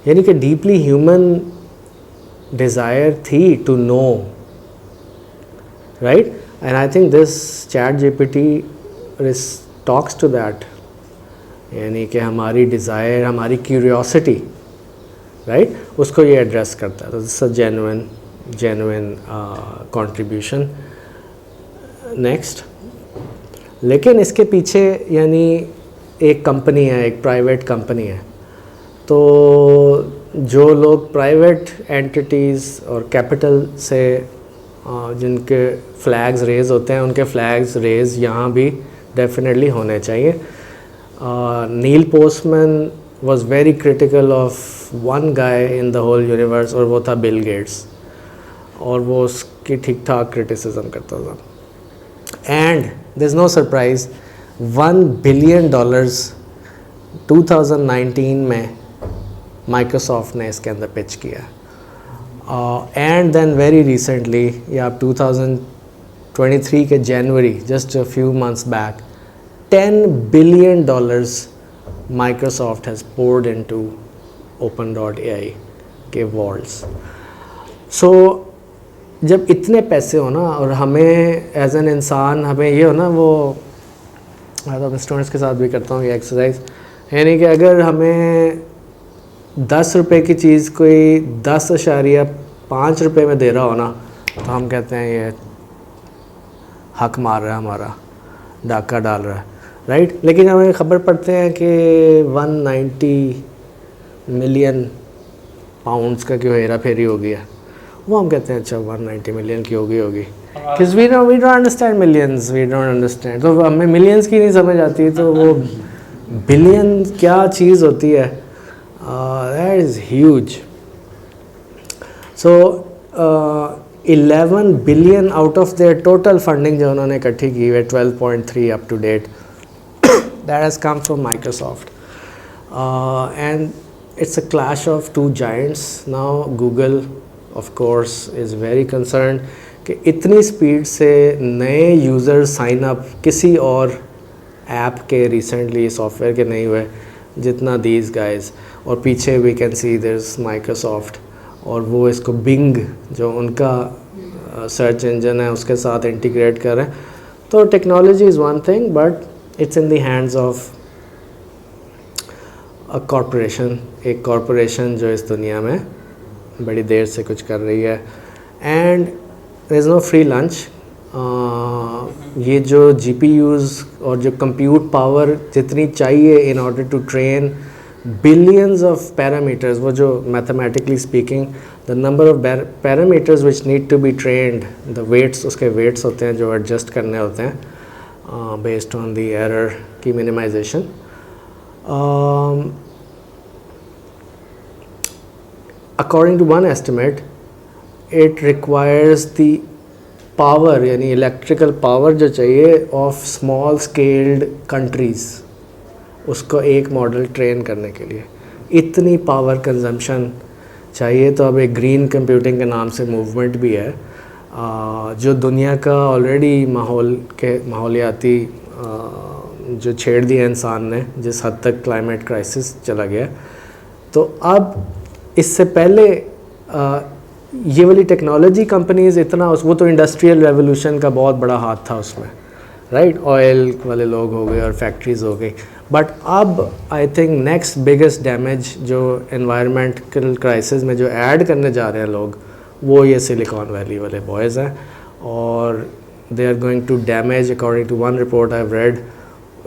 यानी कि deeply human desire थी to know, right, and I think this chat GPT talks to that, यानी कि हमारी desire, हमारी curiosity, right, उसको ये address करता है। तो this is a genuine contribution. Next, लेकिन इसके पीछे यानी एक कंपनी है, एक प्राइवेट कंपनी है, तो जो लोग प्राइवेट एंटिटीज़ और कैपिटल से जिनके फ्लैग्स रेज होते हैं, उनके फ्लैग्स रेज यहाँ भी डेफिनेटली होने चाहिए। Neil Postman was very critical of one guy in the whole universe, और वो था बिल गेट्स, और वो उसकी ठीक ठाक क्रिटिसिज्म करता था। And there is no surprise, $1 billion 2019 में माइक्रोसॉफ्ट ने इसके अंदर पिच किया, एंड देन वेरी रिसेंटली, या 2023 के जनवरी, just a few months back, $10 billion Microsoft has poured into open.ai के वॉल्ट्स। सो जब इतने पैसे हो ना, और हमें एज एन इंसान हमें ये हो ना, वो मैं तो अपने स्टूडेंट्स के साथ भी करता हूँ ये एक्सरसाइज, यानी कि अगर हमें 10 रुपये की चीज़ कोई 10.5 रुपये में दे रहा हो ना, तो हम कहते हैं ये हक मार रहा है, हमारा डाका डाल रहा है, राइट। लेकिन हमें खबर पड़ते हैं कि 190 मिलियन पाउंड्स का क्यों हेरा फेरी हो गया, वो हम कहते हैं अच्छा 190 मिलियन की होगी because we don't understand millions, we don't understand, तो हमें मिलियंस की नहीं समझ आती, तो वो बिलियन क्या चीज़ होती है, that is huge. So 11 billion out of there total funding जो उन्होंने इकट्ठी की है 12.3 up to date, that has come from Microsoft, and it's a clash of two giants now. Google of course is very concerned कि इतनी speed से नए user sign up किसी और ऐप के रिसेंटली सॉफ्टवेयर के नहीं हुए जितना दीज गाइज, और पीछे we can see there is Microsoft, और वो इसको बिंग जो उनका सर्च इंजन है उसके साथ इंटीग्रेट कर रहे हैं। तो technology is one thing, but it's in the hands of a corporation, एक कॉरपोरेशन जो इस दुनिया में बड़ी देर से कुछ कर रही है, and there is no free lunch. ये जो GPUs और जो कंप्यूट पावर जितनी चाहिए in order to train billions of parameters, वो जो mathematically speaking the number of parameters which need to be trained, the weights, उसके वेट्स होते हैं जो एडजस्ट करने होते हैं, based on the error की minimization. According to one estimate, it requires the power यानी electrical power जो चाहिए of small scaled countries उसको एक मॉडल ट्रेन करने के लिए इतनी पावर कंजम्पशन चाहिए. तो अब एक ग्रीन कंप्यूटिंग के नाम से मूवमेंट भी है जो दुनिया का ऑलरेडी माहौलियाती जो छेड़ दिया इंसान ने, जिस हद तक क्लाइमेट क्राइसिस चला गया. तो अब इससे पहले ये वाली टेक्नोलॉजी कंपनीज इतना वो तो इंडस्ट्रियल रेवोल्यूशन का बहुत बड़ा हाथ था उसमें, राइट. ऑयल वाले लोग हो गए और फैक्ट्रीज़ हो गई. बट अब I think next biggest damage जो एनवायरमेंटल क्राइसिस में जो ऐड करने जा रहे हैं लोग, वो ये सिलिकॉन वैली वाले बॉयज़ हैं. और they are going to damage, according to one report I have read,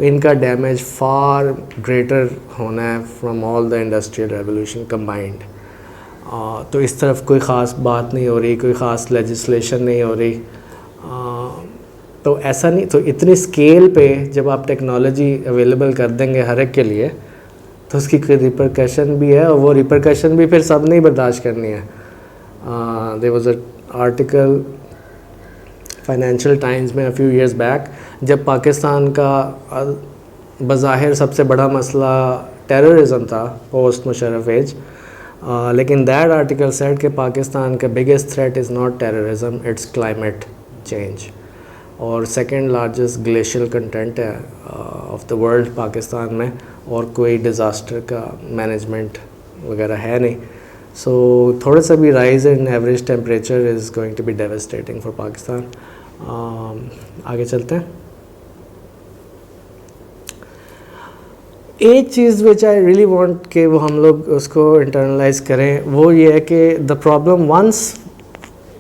इनका डैमेज फार ग्रेटर होना है from all the industrial revolution combined. तो इस तरफ कोई ख़ास बात नहीं हो रही, कोई ख़ास लेजिस्लेशन नहीं हो रही. तो ऐसा नहीं, तो इतनी स्केल पे जब आप टेक्नोलॉजी अवेलेबल कर देंगे हर एक के लिए, तो उसकी कोई रिपरकशन भी है, और वो रिपरकशन भी फिर सब नहीं बर्दाश्त करनी है. There was a article Financial Times में अ फ्यू इयर्स बैक, जब पाकिस्तान का बज़ाहिर सबसे बड़ा मसला टेररिज्म था पोस्ट मुशर्रफ एज, लेकिन दैट आर्टिकल सेड कि पाकिस्तान का biggest threat is not terrorism, it's climate change. और सेकंड लार्जेस्ट ग्लेशियल कंटेंट है ऑफ द वर्ल्ड पाकिस्तान में, और कोई डिज़ास्टर का मैनेजमेंट वगैरह है नहीं. सो थोड़ा सा भी rise in average temperature is going to be devastating for Pakistan. आगे चलते हैं. एक चीज़ विच आई रियली वांट कि वो हम लोग उसको इंटरनलाइज करें, वो ये है कि द प्रॉब्लम वंस,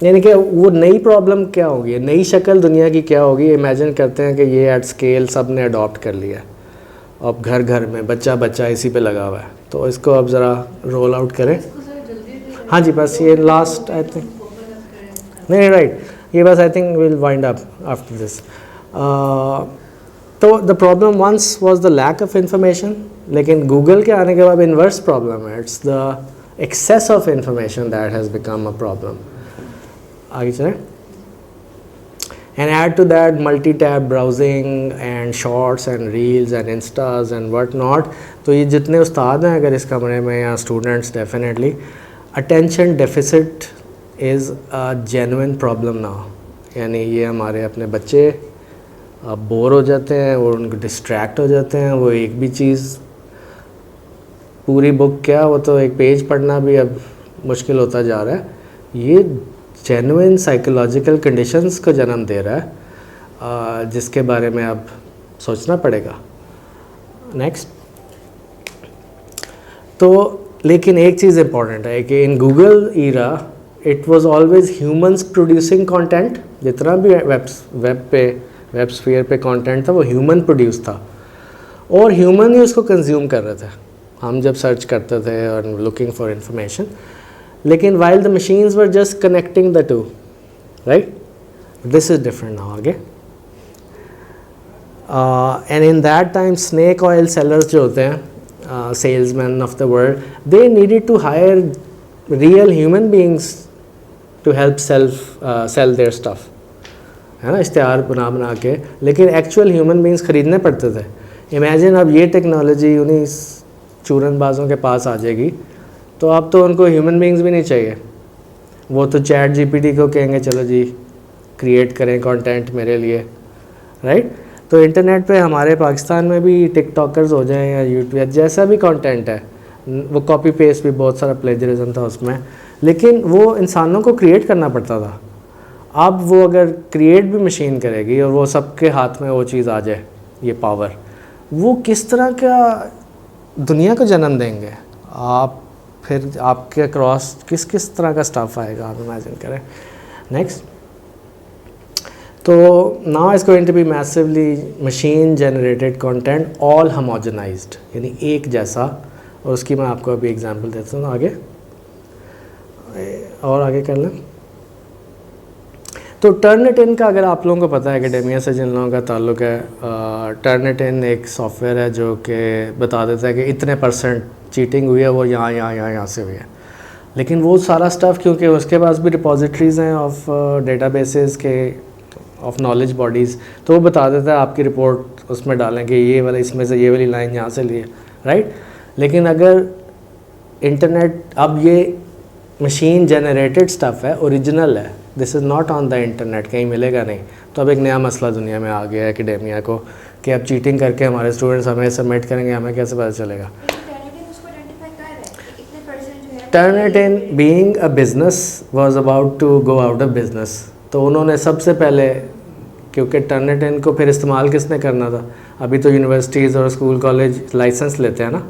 यानी कि वो नई प्रॉब्लम क्या होगी, नई शक्ल दुनिया की क्या होगी. इमेजिन करते हैं कि ये एट स्केल सब ने अडॉप्ट कर लिया, अब घर घर में बच्चा बच्चा इसी पे लगा हुआ है. तो इसको अब ज़रा रोल आउट करें. हाँ जी, बस ये लास्ट आई थिंक, नहीं राइट, ये बस I think will wind up after this. तो the problem once was the lack of information, लेकिन गूगल के आने के बाद इन्वर्स प्रॉब्लम है, it's the excess of information that has become a problem. आगे चलें. And add to that multi tab browsing and shorts and reels and instas and what not. तो ये जितने उस्ताद हैं अगर इस कमरे में, या students, definitely attention deficit is a genuine problem now. यानी ये हमारे अपने बच्चे अब बोर हो जाते हैं और उनको डिस्ट्रैक्ट हो जाते हैं. वो एक भी चीज़, पूरी बुक क्या, वो तो एक पेज पढ़ना भी अब मुश्किल होता जा रहा है. ये जेन्युइन साइकोलॉजिकल कंडीशंस को जन्म दे रहा है, जिसके बारे में अब सोचना पड़ेगा. नेक्स्ट. तो लेकिन एक चीज़ इम्पॉर्टेंट है कि in Google era it was always humans producing content. जितना भी वेब स्फीयर पे कंटेंट था वो ह्यूमन प्रोड्यूस था, और ह्यूमन ही उसको कंज्यूम कर रहे थे. हम जब सर्च करते थे और लुकिंग फॉर इंफॉर्मेशन, लेकिन while the machines were just connecting the two, right? This is different now. आगे. And in that time, snake oil sellers जो होते हैं, salesmen of the world, they needed to hire real human beings to help sell their stuff. है ना, इश्तिहार बना के, लेकिन एक्चुअल ह्यूमन बींग्स ख़रीदने पड़ते थे. इमेजिन अब ये टेक्नोलॉजी उन्हीं चूरनबाजों के पास आ जाएगी, तो अब तो उनको ह्यूमन बींग्स भी नहीं चाहिए. वो तो चैट जीपीटी को कहेंगे चलो जी क्रिएट करें कंटेंट मेरे लिए, राइट. तो इंटरनेट पे हमारे पाकिस्तान में भी टिकटॉकर्स हो जाएं या यूट्यूब, जैसा भी कंटेंट है, वो कॉपी पेस्ट भी बहुत सारा प्लेजरिज्म था उसमें, लेकिन वो इंसानों को क्रिएट करना पड़ता था. अब वो अगर क्रिएट भी मशीन करेगी और वो सबके हाथ में वो चीज़ आ जाए, ये पावर, वो किस तरह का दुनिया को जन्म देंगे आप. फिर आपके अक्रॉस किस किस तरह का स्टफ़ आएगा, आप इमेजिन करें. नेक्स्ट. तो now is going to be massively machine generated content, all homogenised, यानी एक जैसा. और उसकी मैं आपको अभी एग्जांपल देता हूँ. आगे और आगे कर लें. तो टर्निटिन का अगर आप लोगों को पता है एकेडेमिया से जिन लोगों का ताल्लुक है, टर्निटिन एक सॉफ्टवेयर है जो कि बता देता है कि इतने % चीटिंग हुई है, वो यहाँ से हुई है। लेकिन वो सारा स्टफ़ क्योंकि उसके पास भी रिपोजिटरीज़ हैं ऑफ डेटाबेसेस के ऑफ नॉलेज बॉडीज़, तो वो बता देता है आपकी रिपोर्ट उसमें डालें कि ये वाला इसमें से ये वाली लाइन यहाँ से ली है, राइट। लेकिन अगर इंटरनेट, अब ये मशीन जनरेटेड स्टफ़ है, ओरिजिनल है, this is not on the internet, कहीं मिलेगा नहीं। तो अब एक नया मसला दुनिया में आ गया है एकेडेमिया को कि अब चीटिंग करके हमारे स्टूडेंट्स हमें सबमिट करेंगे, हमें कैसे पता चलेगा। Turnitin being a business was about to go out of business, तो उन्होंने सबसे पहले, क्योंकि टर्निटिन को फिर इस्तेमाल किसने करना था, अभी तो यूनिवर्सिटीज़ और स्कूल कॉलेज लाइसेंस लेते हैं ना,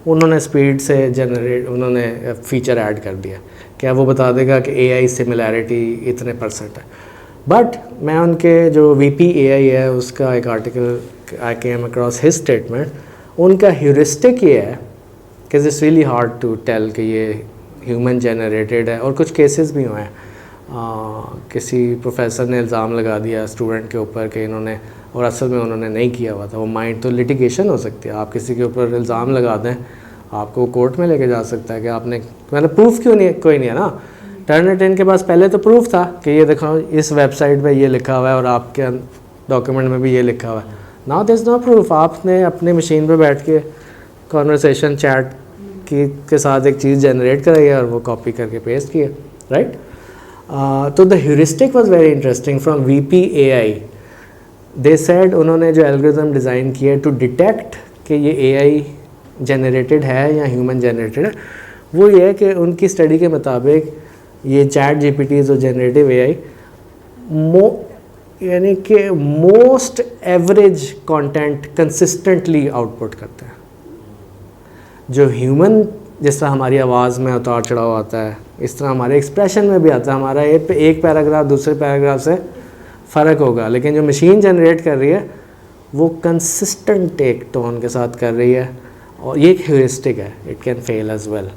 उन्होंने स्पीड से उन्होंने फ़ीचर ऐड कर दिया, क्या वो बता देगा कि AI सिमिलैरिटी इतने % है। बट मैं उनके जो VP AI है उसका एक article I came across his statement, उनका ह्यूरिस्टिक ये है कि it's really hard to tell कि ये ह्यूमन जनरेटेड है, और कुछ केसेस भी हुए हैं। किसी प्रोफेसर ने इल्ज़ाम लगा दिया स्टूडेंट के ऊपर कि इन्होंने, और असल में उन्होंने नहीं किया हुआ था, वो माइंड तो लिटिगेशन हो सकती है, आप किसी के ऊपर इल्ज़ाम लगा दें, आपको कोर्ट में लेके जा सकता है कि आपने, मतलब प्रूफ क्यों नहीं, कोई नहीं है ना। टर्निटिन के पास पहले तो प्रूफ था कि ये देखो इस वेबसाइट पे ये लिखा हुआ है और आपके डॉक्यूमेंट में भी ये लिखा हुआ है। Now there is no proof, आपने अपनी मशीन पे बैठ के कॉन्वर्सेशन चैट के साथ एक चीज़ जनरेट कराई है और वो कॉपी करके पेस्ट किया, राइट। तो the heuristic was very interesting from VP AI। They said, उन्होंने जो एल्गोरिथम डिज़ाइन किया टू डिटेक्ट कि ये AI जनरेटेड है या ह्यूमन जनरेटेड है, वो ये है कि उनकी स्टडी के मुताबिक ये ChatGPT जो जनरेटिव AI यानी कि most average content consistently output करते हैं। जो ह्यूमन, जिस तरह हमारी आवाज़ में उतार चढ़ाव आता है, इस तरह हमारे एक्सप्रेशन में भी आता है, हमारा एक पैराग्राफ दूसरे पैराग्राफ से फ़र्क होगा, लेकिन जो मशीन जनरेट कर रही है वो कंसिस्टेंट एक टोन के साथ कर रही है, और ये एक ह्यूरिस्टिक है, it can fail as well,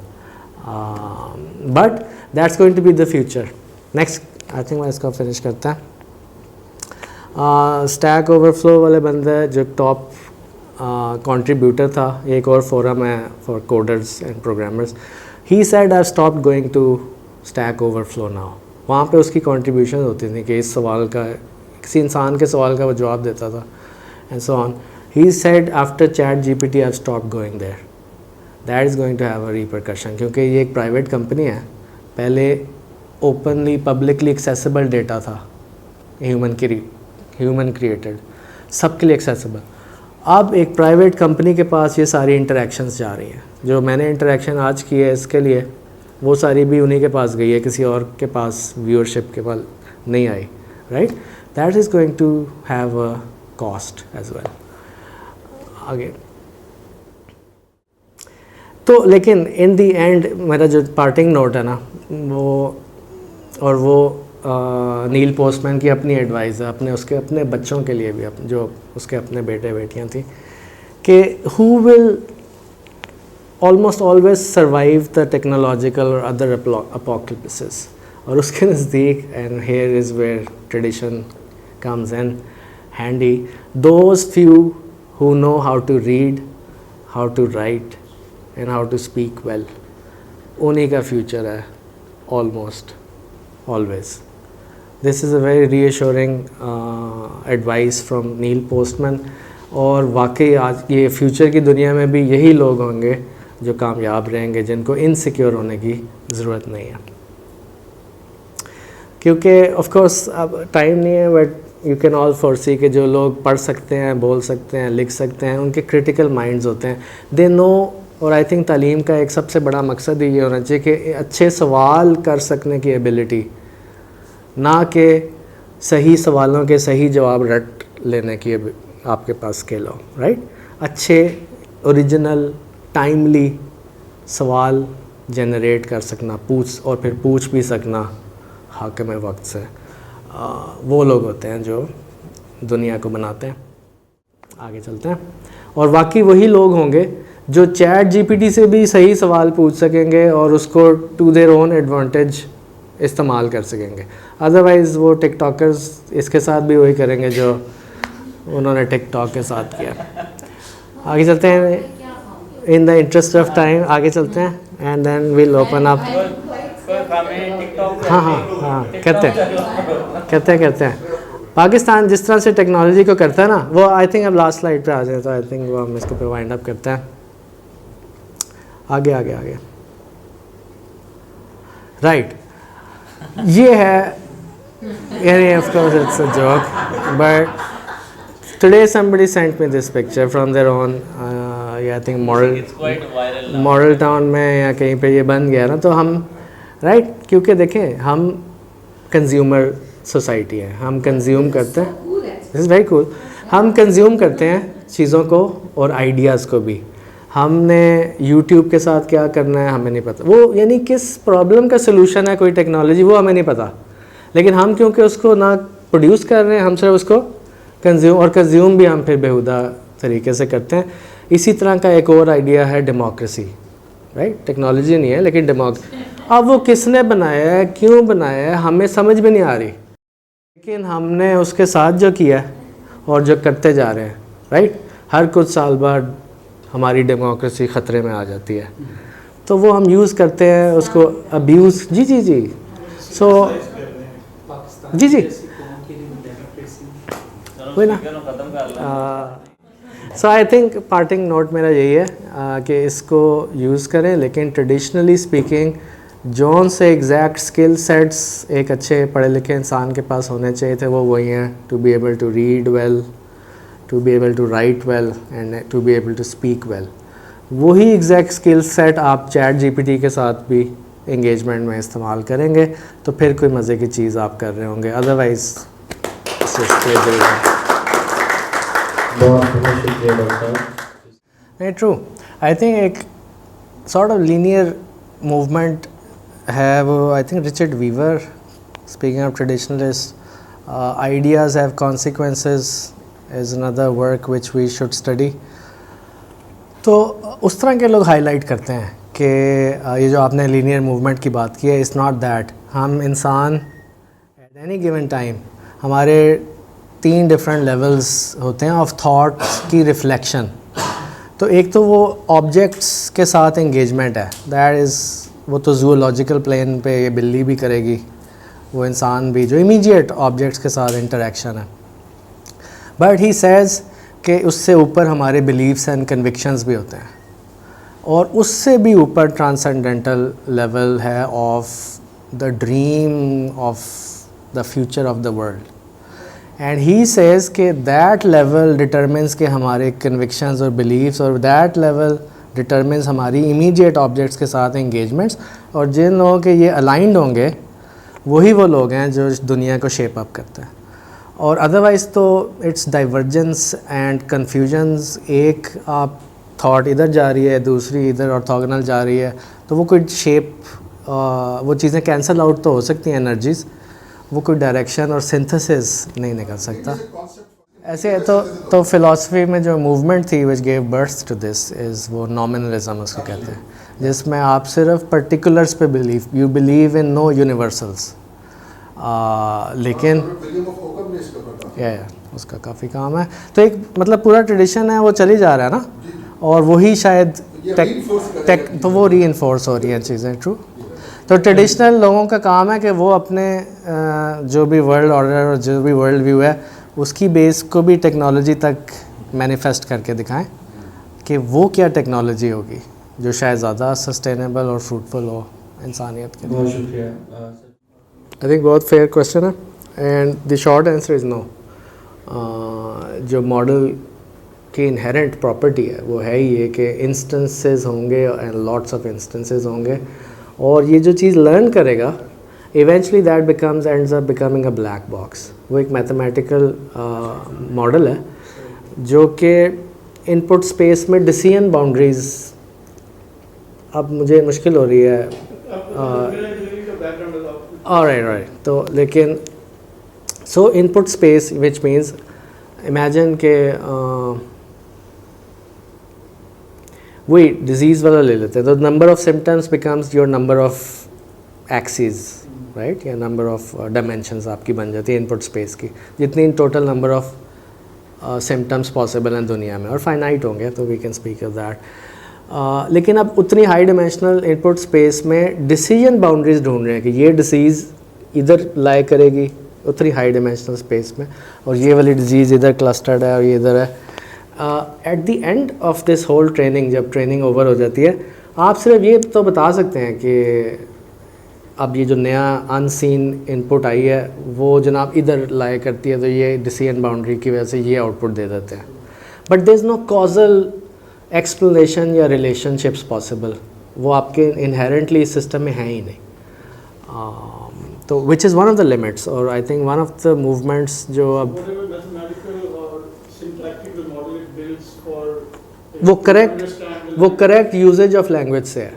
but that's going to be the future. Next I think मैं इसको फिनिश करता है। स्टैक ओवरफ्लो वाले बंदे जो टॉप कंट्रीब्यूटर था, एक और फोरम है for coders and programmers, he said I stopped going to Stack Overflow now. वहाँ पे उसकी कंट्रीब्यूशन होती थी कि इस सवाल का, किसी इंसान के सवाल का वो जवाब देता था, and so on. He said after ChatGPT I stopped going there, that is going to have a repercussion, क्योंकि ये एक प्राइवेट कंपनी है। पहले ओपनली पब्लिकली एक्सेसिबल डेटा था, ह्यूमन क्रिएटेड, सबके लिए एक्सेसिबल। अब एक प्राइवेट कंपनी के पास ये सारी इंटरेक्शंस जा रही हैं, जो मैंने इंटरेक्शन आज की है इसके लिए, वो सारी भी उन्हीं के पास गई है, किसी और के पास व्यूअरशिप के पास नहीं आई, right. That is going to have a cost as well आगे। तो लेकिन इन दी एंड मेरा जो पार्टिंग नोट है ना, वो नील पोस्टमैन की अपनी एडवाइस है अपने बच्चों के लिए भी, जो उसके अपने बेटे बेटियां थी, कि who will almost always survive the technological और अदर अपोकलिप्सिस। और उसके नज़दीक, and here is where tradition comes in handy, those few who know how to read, how to write and how to speak well, उन्हीं का future है almost always. This is a very reassuring advice from Neil Postman. और वाकई आज ये future की दुनिया में भी यही लोग होंगे जो कामयाब रहेंगे, जिनको इनसिक्योर होने की ज़रूरत नहीं है, क्योंकि ऑफ कोर्स अब टाइम नहीं है, but you can all foresee कि जो लोग पढ़ सकते हैं, बोल सकते हैं, लिख सकते हैं, उनके क्रिटिकल माइंड्स होते हैं, दे नो। और आई थिंक तालीम का एक सबसे बड़ा मकसद ये होना चाहिए कि अच्छे सवाल कर सकने की एबिलिटी, ना कि सही सवालों के सही जवाब रट लेने की आपके पास स्किल हो, राइट। अच्छे ओरिजिनल टाइमली सवाल जनरेट कर सकना, और फिर पूछ भी सकना हाकिम वक्त से, वो लोग होते हैं जो दुनिया को बनाते हैं। आगे चलते हैं। और वाकई वही लोग होंगे जो ChatGPT से भी सही सवाल पूछ सकेंगे और उसको टू देयर ओन एडवांटेज इस्तेमाल कर सकेंगे। अदरवाइज़ वो टिकटॉकर्स इसके साथ भी वही करेंगे जो उन्होंने टिकटॉक के साथ किया। आगे चलते हैं, in the interest of time आगे चलते हैं, and then will open up. हाँ कहते हैं पाकिस्तान जिस तरह से टेक्नोलॉजी को करता है ना, वो आई थिंक अब लास्ट स्लाइड पे आ जाए तो आई थिंक वो हम इसको पे वाइंड अप करते हैं। आगे राइट, ये है, यानी of course it's a joke, but today somebody sent me this picture from their own I think model town में या कहीं पे ये बन गया ना, तो हम राइट क्योंकि देखें हम कंज्यूमर सोसाइटी है, हम कंज्यूम करते हैं, दिस इज़ वेरी कूल, हम कंज्यूम करते हैं चीज़ों को और आइडियाज़ को भी। हमने YouTube के साथ क्या करना है हमें नहीं पता, वो यानी किस प्रॉब्लम का सलूशन है कोई टेक्नोलॉजी, वो हमें नहीं पता, लेकिन हम क्योंकि उसको ना प्रोड्यूस कर रहे हैं, हम सिर्फ उसको कंज्यूम भी हम फिर बेहुदा तरीके से करते हैं। इसी तरह का एक और आइडिया है डेमोक्रेसी, राइट, टेक्नोलॉजी नहीं है लेकिन डेमोक्रेसी। अब वो किसने बनाया है, क्यों बनाया है, हमें समझ में नहीं आ रही, लेकिन हमने उसके साथ जो किया है और जो करते जा रहे हैं, राइट, हर कुछ साल बाद हमारी डेमोक्रेसी ख़तरे में आ जाती है, तो वो हम यूज़ करते हैं उसको, अब्यूज़। जी सो जी वही ना। सो आई थिंक पार्टिंग नोट मेरा यही है कि इसको यूज़ करें, लेकिन ट्रेडिशनली स्पीकिंग जौन से एग्जैक्ट स्किल सेट्स एक अच्छे पढ़े लिखे इंसान के पास होने चाहिए थे वो वही हैं, to be able to read well, to be able to write well and to be able to speak well. वही एग्जैक्ट स्किल सेट आप चैट GPT के साथ भी इंगेजमेंट में इस्तेमाल करेंगे तो फिर कोई मज़े की चीज़ आप कर रहे होंगे, अदरवाइज़ नहीं। ट्रू, आई थिंक एक सॉर्ट ऑफ लीनियर मूवमेंट है वो, I think Richard Weaver speaking of traditionalist, ideas have consequences is another work which we should study। तो उस तरह के लोग हाईलाइट करते हैं कि ये जो आपने लीनियर मूवमेंट की बात की है, इट्स नॉट दैट, हम इंसान एट एनी गिवन टाइम हमारे 3 डिफरेंट लेवल्स होते हैं ऑफ थॉट की रिफ्लेक्शन। तो एक तो वो ऑब्जेक्ट्स के साथ एंगेजमेंट है, दैट इज़ वो तो जूलॉजिकल प्लेन पे ये बिल्ली भी करेगी, वो इंसान भी, जो इमीडिएट ऑब्जेक्ट्स के साथ इंटरेक्शन है। बट ही सेज़ कि उससे ऊपर हमारे बिलीव्स एंड कन्विक्शंस भी होते हैं, और उससे भी ऊपर ट्रांसेंडेंटल लेवल है of the dream of the future of the world. And he says कि दैट लेवल डिटरमिन्स के हमारे कन्विक्शंस और बिलीव्स, और दैट लेवल डिटरमिन्स हमारी इमीडिएट ऑब्जेक्ट्स के साथ एंगेजमेंट्स, और जिन लोगों के ये अलाइंड होंगे वही वो लोग हैं जो इस दुनिया को शेप अप करते हैं। और अदरवाइज़ तो इट्स डाइवर्जेंस एंड कन्फ्यूजन्स, एक आप थॉट इधर जा रही है दूसरी इधर ऑर्थोगोनल जा रही है, तो वो कोई शेप, वो चीज़ें कैंसल आउट तो हो सकती हैं एनर्जीज़, वो कोई डायरेक्शन और सिंथेसिस नहीं निकल सकता। ऐसे तो फ़िलासफ़ी में जो मूवमेंट थी which gave birth to this is वो नॉमिनलिज्म उसको कहते हैं, जिसमें आप सिर्फ पर्टिकुलर्स पे believe, you believe in no universals, लेकिन उसका काफ़ी काम है। तो एक मतलब पूरा ट्रेडिशन है वो चली जा रहा है ना, और वही शायद तो वो रीइंफोर्स हो रही हैं चीज़ें। ट्रू, तो ट्रेडिशनल लोगों का काम है कि वो अपने जो भी वर्ल्ड ऑर्डर और जो भी वर्ल्ड व्यू है उसकी बेस को भी टेक्नोलॉजी तक मैनिफेस्ट करके दिखाएं कि वो क्या टेक्नोलॉजी होगी जो शायद ज़्यादा सस्टेनेबल और फ्रूटफुल हो इंसानियत के लिए। बहुत शुक्रिया। आई थिंक बहुत फेयर क्वेश्चन है, and the short answer is no. जो मॉडल की इनहेरेंट प्रॉपर्टी है वो है ही ये कि इंस्टेंसेस होंगे एंड लॉट्स ऑफ इंस्टेंसेस होंगे, और ये जो चीज़ लर्न करेगा eventually that becomes ends up becoming a black box. वो एक मैथमेटिकल मॉडल है जो कि इनपुट स्पेस में डिसीजन बाउंड्रीज, अब मुझे मुश्किल हो रही है राइट, तो लेकिन सो input space which means imagine के वही डिजीज़ वाला ले लेते हैं, तो number of symptoms becomes your number of axis, right, या नंबर ऑफ डायमेंशंस आपकी बन जाती है इनपुट स्पेस की, जितनी total number of symptoms possible हैं दुनिया में, और फाइनाइट होंगे तो we can speak of that. लेकिन अब उतनी हाई डायमेंशनल इनपुट स्पेस में डिसीजन बाउंड्रीज ढूंढ रहे हैं कि ये डिसीज़ इधर लाई करेगी उतनी हाई डायमेंशनल स्पेस में, और ये वाली डिजीज़ इधर क्लस्टर्ड है और ये इधर है। At the end of this whole training, जब ट्रेनिंग ओवर हो जाती है, आप सिर्फ ये तो बता सकते हैं कि अब ये जो नया अनसीन इनपुट आई है वो जनाब इधर लाई करती है, तो ये डिसीजन बाउंड्री की वजह से ये आउटपुट दे देते हैं, but there is no causal explanation या रिलेशनशिप्स पॉसिबल, वो आपके इनहेरेंटली सिस्टम में है ही नहीं। तो which is one of the limits, और I think one of the movements जो अब वो करेक्ट यूजेज ऑफ लैंग्वेज से है।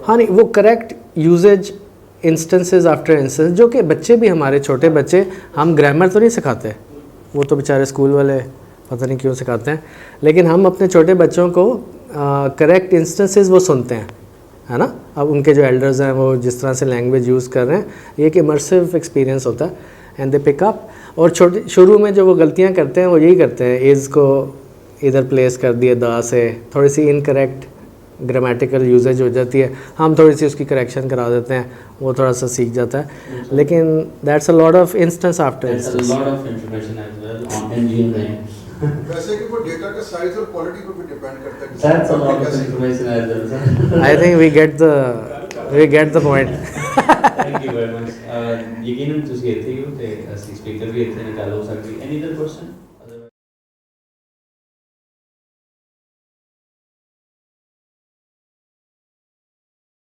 हाँ नहीं, वो correct usage instances after instance, जो कि बच्चे भी, हमारे छोटे बच्चे, हम ग्रामर तो नहीं सिखाते, वो तो बेचारे स्कूल वाले पता नहीं क्यों सिखाते हैं, लेकिन हम अपने छोटे बच्चों को करेक्ट इंस्टेंसेस वो सुनते हैं, है ना। अब उनके जो एल्डर्स हैं वो जिस तरह से लैंग्वेज यूज़ कर रहे हैं, ये एक इमर्सिव एक्सपीरियंस होता है, एंड दे पिक अप। और छोटे शुरू में जो वो गलतियाँ करते हैं वो यही करते हैं, इज़ को इधर प्लेस कर दिए दा से, थोड़ी सी इनकरेक्ट ग्रामेटिकल यूजेज हो जाती है, हम थोड़ी सी उसकी करेक्शन करा देते हैं, वो थोड़ा सा सीख जाता है, लेकिन that's a lot of instance after instance. वैसे कि वो डेटा का साइज और क्वालिटी पर भी डिपेंड करता है। That's a lot of information as well, sir. I think we get the point. Thank you very much. यकीनन ਤੁਸੀਂ ਇੱਥੇ ਹੀ ਹੋ ਤੇ ਅਸੀਂ ਸਪੀਕਰ ਵੀ ਇੱਥੇ ਨੇ ਗੱਲ ਹੋ ਸਕਦੀ। Any other question?